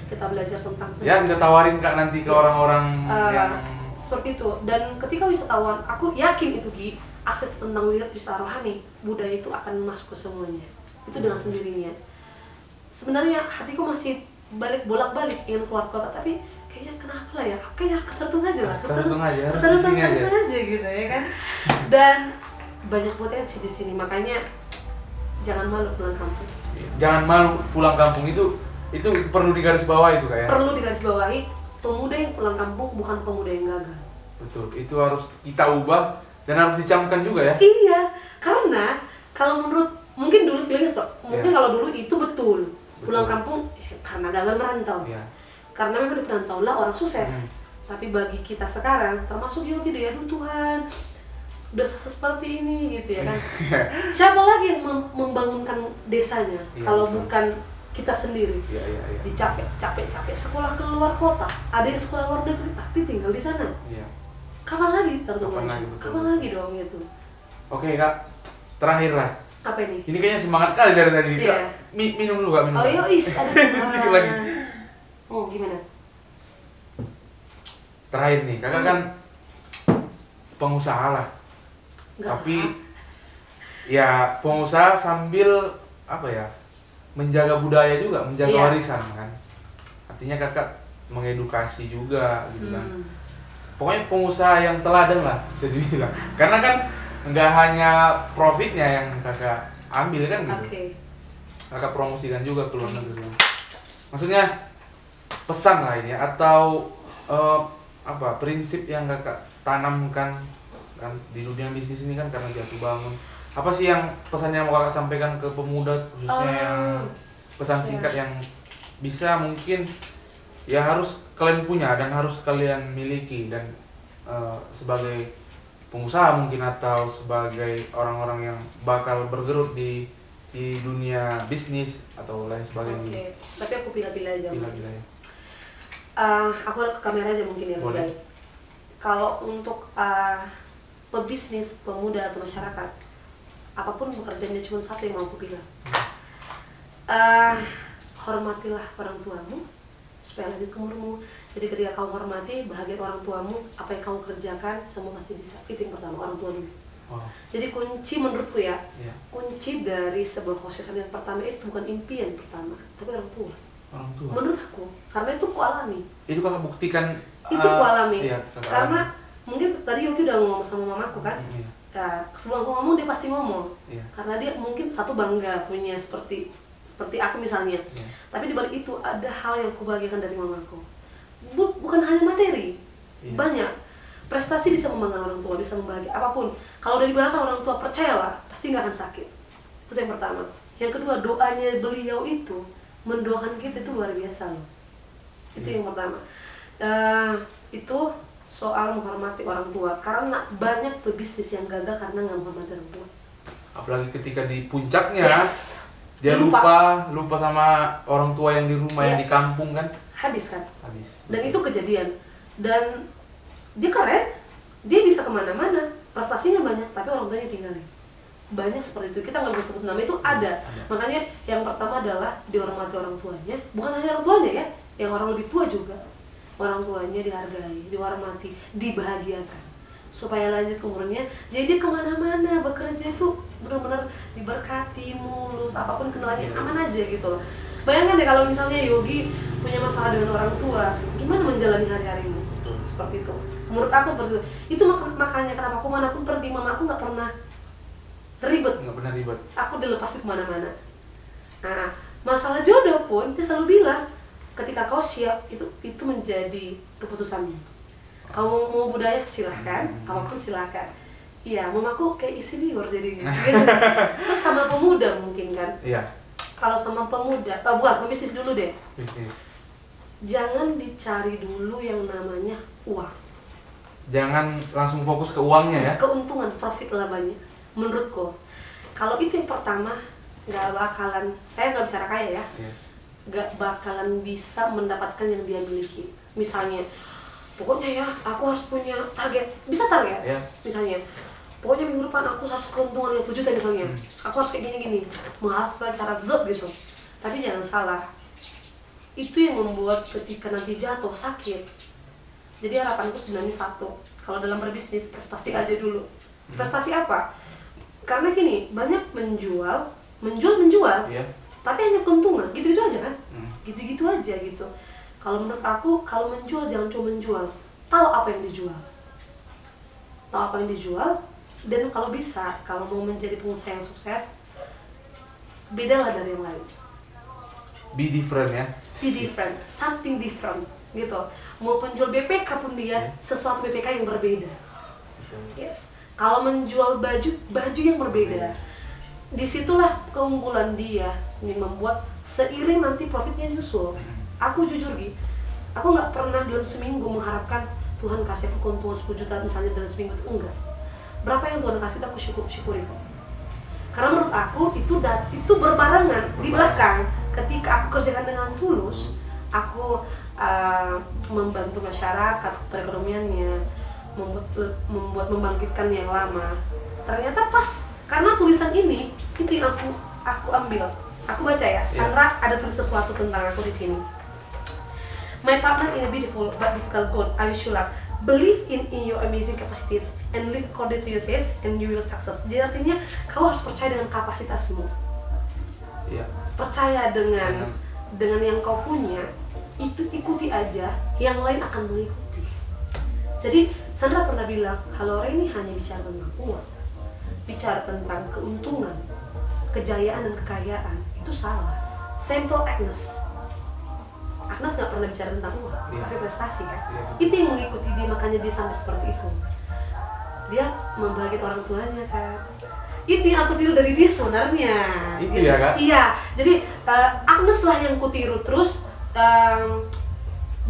kita belajar tentang. Ya, kita tawarin Kak nanti ke orang-orang yang seperti itu. Dan ketika wisatawan, aku yakin itu Gi, akses tentang wisata rohani, budaya itu akan masuk ke semuanya. Itu dengan sendirinya. Sebenarnya hatiku masih bolak-balik ingin keluar kota, tapi kayaknya kenapa lah ya? Kayaknya tertung aja lah. Tertung aja gitu ya kan. Dan banyak potensi di sini, makanya jangan malu pulang kampung. Jangan malu pulang kampung, itu perlu digarisbawahi itu kayak. Perlu digarisbawahi, pemuda yang pulang kampung bukan pemuda yang gagal. Betul, itu harus kita ubah dan harus dicamkan juga ya. Iya, karena kalau menurut mungkin dulu bilangnya mungkin kalau dulu itu betul. Pulang kampung karena gagal merantau. Ya. Karena memang di perantauan lah orang sukses. Tapi bagi kita sekarang, termasuk Yogi deh, aduh Tuhan, udah seperti ini gitu ya kan. Siapa lagi yang membangunkan desanya kalau bukan kita sendiri? Dicapek sekolah ke luar kota, ada yang sekolah luar negeri tapi tinggal di sana. Kapan lagi kapan lagi dong gitu. Oke Kak, terakhir lah. Apa ini? Ini kayaknya semangat kali dari tadi. Kak, minum dulu Kak, minum. Oh iya, ada sedikit lagi. Oh gimana? Terakhir nih, kakak kan pengusaha lah. Tapi ya pengusaha sambil apa ya, menjaga budaya juga, menjaga warisan kan. Artinya kakak mengedukasi juga gitu kan. Pokoknya pengusaha yang teladan lah bisa dibilang. Karena kan nggak hanya profitnya yang kakak ambil kan gitu. Kakak promosikan juga ke luar negeri. Maksudnya pesan lah ini atau apa prinsip yang kakak tanamkan kan di dunia bisnis ini kan karena jatuh bangun. Apa sih yang pesan yang mau kakak sampaikan ke pemuda khususnya yang pesan singkat yang bisa mungkin ya harus kalian punya dan harus kalian miliki dan sebagai pengusaha mungkin atau sebagai orang-orang yang bakal bergelut di dunia bisnis atau lain sebagainya. Tapi aku pilih-pilih aja. Pilih-pilih ya. Aku ke kamera aja mungkin ya. Boleh. Kalau untuk pebisnis, pemuda atau masyarakat, apapun pekerjaannya cuma satu yang mau aku bilang. Hormatilah orang tuamu, supaya lanjut ke umurmu. Jadi ketika kau hormati, bahagia orang tuamu, apa yang kau kerjakan semua pasti bisa. Itu yang pertama, orang tua dulu. Wow. Jadi kunci menurutku ya, Iya. kunci dari sebuah kesuksesan yang pertama itu bukan impian pertama, tapi orang tua. Orang tua. Menurut aku, karena itu ku alami. Itu kakak buktikan. Itu ku alami. Iya, kakak Karena alami. mungkin tadi Yogi udah ngomong sama mamaku kan. Iya. Nah, sebelum aku ngomong dia pasti ngomong. Iya. Karena dia mungkin satu bangga punya seperti aku misalnya. Iya. Tapi di balik itu ada hal yang kubahagiakan dari mamaku. Bukan hanya materi. Iya. Banyak. Prestasi bisa membanggakan orang tua, bisa membahagiakan apapun. Kalau udah dibanggakan orang tua, percayalah, pasti nggak akan sakit. Itu yang pertama. Yang kedua, doanya beliau itu mendoakan kita itu luar biasa loh. Itu yang pertama. Itu soal menghormati orang tua. Karena banyak pebisnis yang gagal karena nggak menghormati orang tua. Apalagi ketika di puncaknya, Yes. dia lupa sama orang tua yang di rumah, yang Iya. di kampung kan. Habis kan. Habis. Dan itu kejadian. Dan dia keren, dia bisa kemana-mana, prestasinya banyak, tapi orang tuanya tinggalin. Banyak seperti itu, kita nggak bisa sebut nama, itu ada. Makanya yang pertama adalah dihormati orang tuanya, bukan hanya orang tuanya ya, yang orang lebih tua juga. Orang tuanya dihargai, dihormati, dibahagiakan, supaya lanjut ke umurnya. Jadi dia kemana-mana bekerja itu benar-benar diberkati, mulus, apapun kenalannya aman aja gitu loh. Bayangkan deh kalau misalnya Yogi punya masalah dengan orang tua, gimana menjalani hari-harimu? Seperti itu. Menurut aku seperti itu. Itu makanya kenapa aku manapun pergi, mama aku nggak pernah ribet. Nggak pernah ribet. Aku dilepas kemana-mana. Nah, masalah jodoh pun dia selalu bilang, ketika kau siap itu menjadi keputusanmu. Kamu mau budaya silahkan, apapun silahkan. Iya, mamaku kayak isi liur jadinya. Terus sama pemuda mungkin kan. Iya. Kalau sama pemuda, bukan pebisnis dulu deh. Bisnis. Jangan dicari dulu yang namanya uang. Jangan langsung fokus ke uangnya ya. Keuntungan, profit labanya. Menurutku, kalau itu yang pertama, nggak bakalan, saya nggak bicara kaya ya, Iya. nggak bakalan bisa mendapatkan yang dia miliki. Misalnya, pokoknya ya, aku harus punya target, bisa target. Iya. Misalnya, pokoknya minggu depan aku harus keuntungan 50 juta misalnya. Aku harus kayak gini-gini, menghasilkan cara zep gitu. Tapi jangan salah, itu yang membuat ketika nanti jatuh sakit. Jadi harapanku sebenarnya satu, kalau dalam berbisnis prestasi aja dulu. Prestasi apa? Karena gini, banyak menjual, Iya. tapi hanya keuntungan, gitu-gitu aja kan? Hmm. Gitu-gitu aja gitu. Kalau menurut aku, kalau menjual jangan cuma menjual, tahu apa yang dijual. Tahu apa yang dijual, dan kalau bisa, kalau mau menjadi pengusaha yang sukses, bedalah dari yang lain. Be different ya. Be different, something different gitu. Mau penjual BPK pun dia sesuatu BPK yang berbeda. Yes. Kalau menjual baju yang berbeda. Disitulah keunggulan dia yang membuat seiring nanti profitnya nyusul. Aku jujur Gi, aku nggak pernah dalam seminggu mengharapkan Tuhan kasih aku keuntungan 10 juta misalnya dalam seminggu, itu enggak. Berapa yang Tuhan kasih aku syukuri kok. Karena menurut aku itu berbarengan di belakang. Ketika aku kerjakan dengan tulus, aku membantu masyarakat perekonomiannya, membuat membangkitkan yang lama. Ternyata pas karena tulisan ini itu yang aku ambil. Aku baca ya, Sandra ada tulis sesuatu tentang aku di sini. My partner in a beautiful but difficult goal, I wish you luck. Believe in your amazing capacities and live according to your taste and you will success. Jadi artinya kau harus percaya dengan kapasitasmu. Iya. Percaya dengan yang kau punya, itu ikuti aja, yang lain akan mengikuti. Jadi Sandra pernah bilang, Halo ini hanya bicara tentang uang, bicara tentang keuntungan, kejayaan dan kekayaan, itu salah. Simple Agnes nggak pernah bicara tentang uang, tapi prestasi kan. Itu yang mengikuti dia, makanya dia sampai seperti itu. Dia membahagiakan orang tuanya kan. Itu yang aku tiru dari dia sebenarnya. Itu gitu. ya kan? Iya, jadi Agnes lah yang kutiru terus.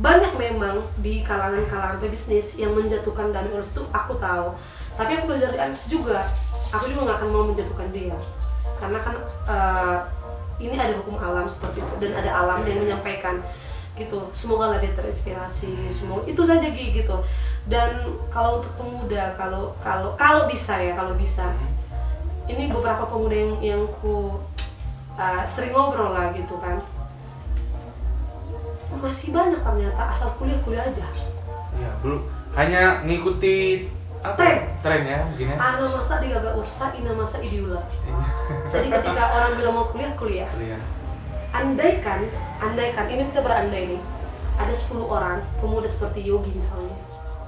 Banyak memang di kalangan pebisnis yang menjatuhkan Dami Ulus itu aku tahu. Tapi aku belajar dari Agnes juga. Aku juga nggak akan mau menjatuhkan dia, karena kan ini ada hukum alam seperti itu dan ada alam yang menyampaikan gitu. Semoga lah dia terinspirasi. Semoga itu saja gitu. Dan kalau untuk pemuda, kalau bisa ya, kalau bisa. Ini beberapa pemuda yang ku sering ngobrol lah gitu kan. masih banyak ternyata asal kuliah aja. Iya, belum hanya ngikuti apa? Tren ya, begini. Ana masa di gagak ursa, ina masa idiula. Jadi ketika orang bilang mau kuliah. Andaikan ini kita berandai nih. Ada 10 orang pemuda seperti Yogi misalnya.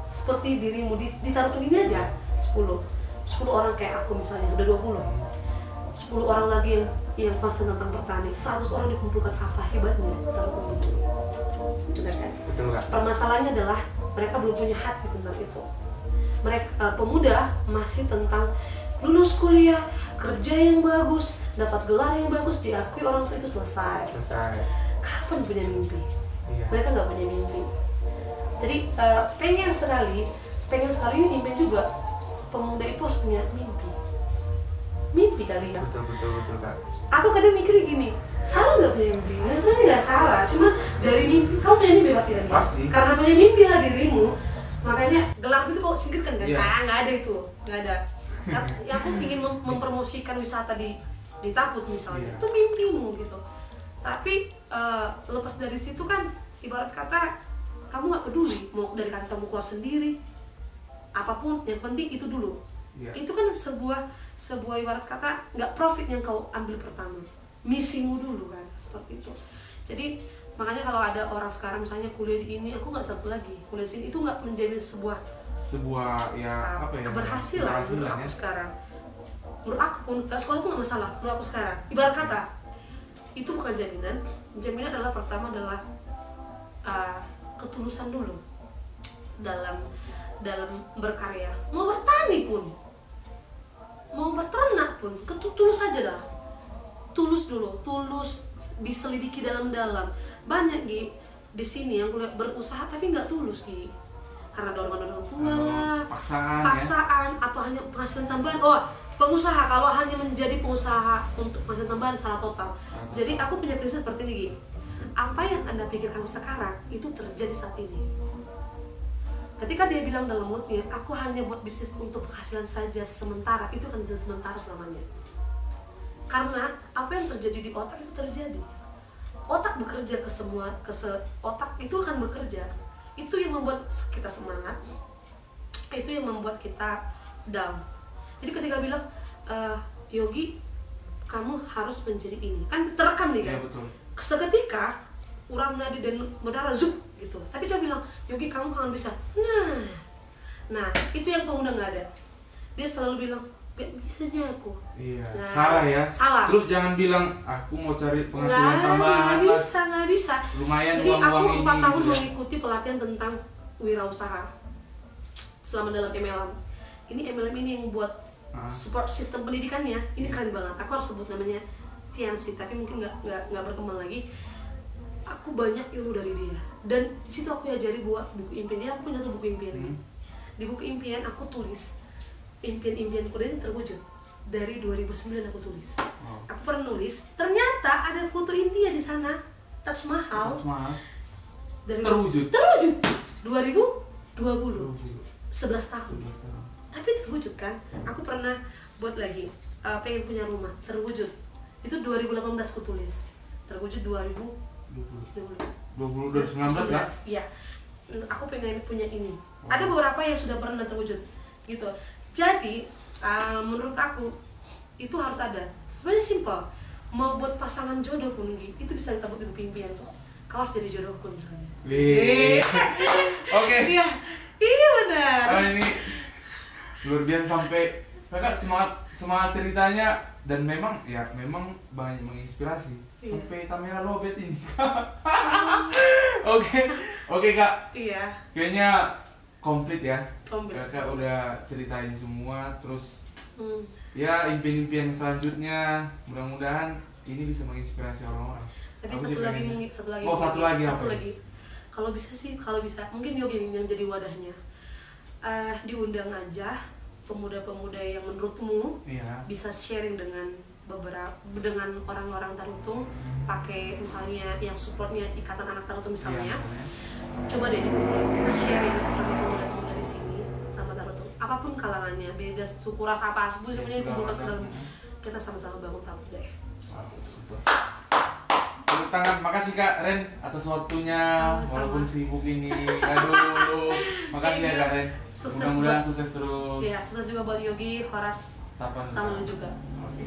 Seperti dirimu ditaruh ini aja 10 orang kayak aku misalnya udah 20. 10 orang lagi yang concern tentang bertani, 100 orang dikumpulkan, apa hebatnya taruh begitu. Benar kan? Betul nggak? Permasalahannya adalah mereka belum punya hati tentang itu. Mereka pemuda masih tentang lulus kuliah, kerja yang bagus, dapat gelar yang bagus, diakui orang tua itu selesai. Kapan punya mimpi? Iya. Mereka nggak punya mimpi. Jadi pengen sekali ini impian juga pemuda itu harus punya mimpi kali ya. Betul Kak. Aku kadang mikir gini, salah nggak punya mimpi? Sebenarnya nggak salah, cuma dari mimpi kamu punya mimpi pasti kan? Pasti. Karena punya mimpi lah dirimu, makanya gelar itu kok singkirkan kan? Iya. Nggak ada itu, nggak ada. Yang aku ingin mempromosikan wisata di Taput misalnya, Iya. itu mimpimu gitu. Tapi lepas dari situ kan, ibarat kata kamu nggak peduli mau dari kantongmu keluar sendiri, apapun yang penting itu dulu. Iya. Itu kan sebuah ibarat kata nggak profit yang kau ambil pertama, misimu dulu kan, seperti itu. Jadi makanya kalau ada orang sekarang misalnya kuliah di ini, aku nggak satu lagi kuliah di sini, itu nggak menjadi sebuah ya apa ya? keberhasilan menurut aku sekarang. Menurut aku pun sekolah pun nggak masalah. Menurut aku sekarang, ibarat kata itu bukan jaminan. Jaminan adalah pertama adalah ketulusan dulu dalam berkarya. Mau bertani pun, mau berternak pun, tulus aja dah. Tulus dulu, diselidiki dalam-dalam. Banyak di sini yang berusaha tapi nggak tulus karena dorongan orang tua lah, paksaan atau hanya penghasilan tambahan. Pengusaha kalau hanya menjadi pengusaha untuk penghasilan tambahan salah total. Jadi aku punya prinsip seperti ini, apa yang Anda pikirkan sekarang itu terjadi saat ini. Ketika dia bilang dalam mulutnya, aku hanya buat bisnis untuk penghasilan saja sementara, itu kan jadi sementara selamanya. Karena apa yang terjadi di otak itu terjadi. Otak bekerja otak itu akan bekerja. Itu yang membuat kita semangat, itu yang membuat kita down. Jadi ketika bilang, Yogi, kamu harus menjadi ini, kan terekam nih kan? Iya, betul. Seketika uram nadi dan berdarah zup gitu. Tapi coba bilang, Yogi kamu kan bisa. Nah itu yang pemuda nggak ada. Dia selalu bilang, gak bisanya aku. Iya. Nah, salah ya. Salah. Terus jangan bilang aku mau cari penghasilan tambahan. Nggak bisa. Lumayan. Jadi aku 4 tahun gitu ya. mengikuti pelatihan tentang wirausaha selama dalam MLM. Ini MLM ini yang buat support sistem pendidikannya. Ini keren banget. Aku harus sebut namanya Tiansi, tapi mungkin nggak berkembang lagi. Aku banyak ilmu dari dia. Dan di situ aku ajari buat buku impian. Aku punya satu buku impian. Di buku impian aku tulis impian-impianku dan terwujud. Dari 2009 aku tulis. Aku pernah nulis, ternyata ada foto India di sana, Taj Mahal. Terwujud 2020. 11 tahun. Tapi terwujud kan? Aku pernah buat lagi, pengen punya rumah, terwujud. Itu 2018 aku tulis. Terwujud 2019 kan? Iya. Aku pengen punya ini. Ada beberapa yang sudah pernah terwujud gitu. Jadi menurut aku itu harus ada. Sebenarnya simple. Mau buat pasangan jodoh pun itu bisa kita buat di buku impian tuh. Kau harus jadi jodohku misalnya. Oke. Iya benar. Ini luar biasa sampai kakak semangat ceritanya, dan memang banyak menginspirasi. Iya. Sampai kamera lobet ini. Oke kak. Iya. Kayaknya komplit ya. Kakak udah ceritain semua, terus ya impian-impian selanjutnya mudah-mudahan ini bisa menginspirasi orang-orang. Tapi satu lagi. Kalau bisa mungkin Yogi yang jadi wadahnya. Diundang aja pemuda-pemuda yang menurutmu bisa sharing dengan orang-orang Tarutung, pakai misalnya yang supportnya Ikatan Anak Tarutung misalnya. Coba deh kita sharing sama pemuda-pemuda di sini sama Tarutung, apapun kalangannya, beda suku ras apa, semuanya kumpulkan dalam, kita sama-sama bangun Tarutung deh. Tepuk tangan, makasih Kak Ren atas waktunya. Sama-sama. Walaupun sibuk ini. Aduh, makasih ya Kak Ren. Sukses Mudah-mudahan buat- sukses terus. Iya, sukses juga buat Yogi, Horas, Tapan Taman juga. Oke.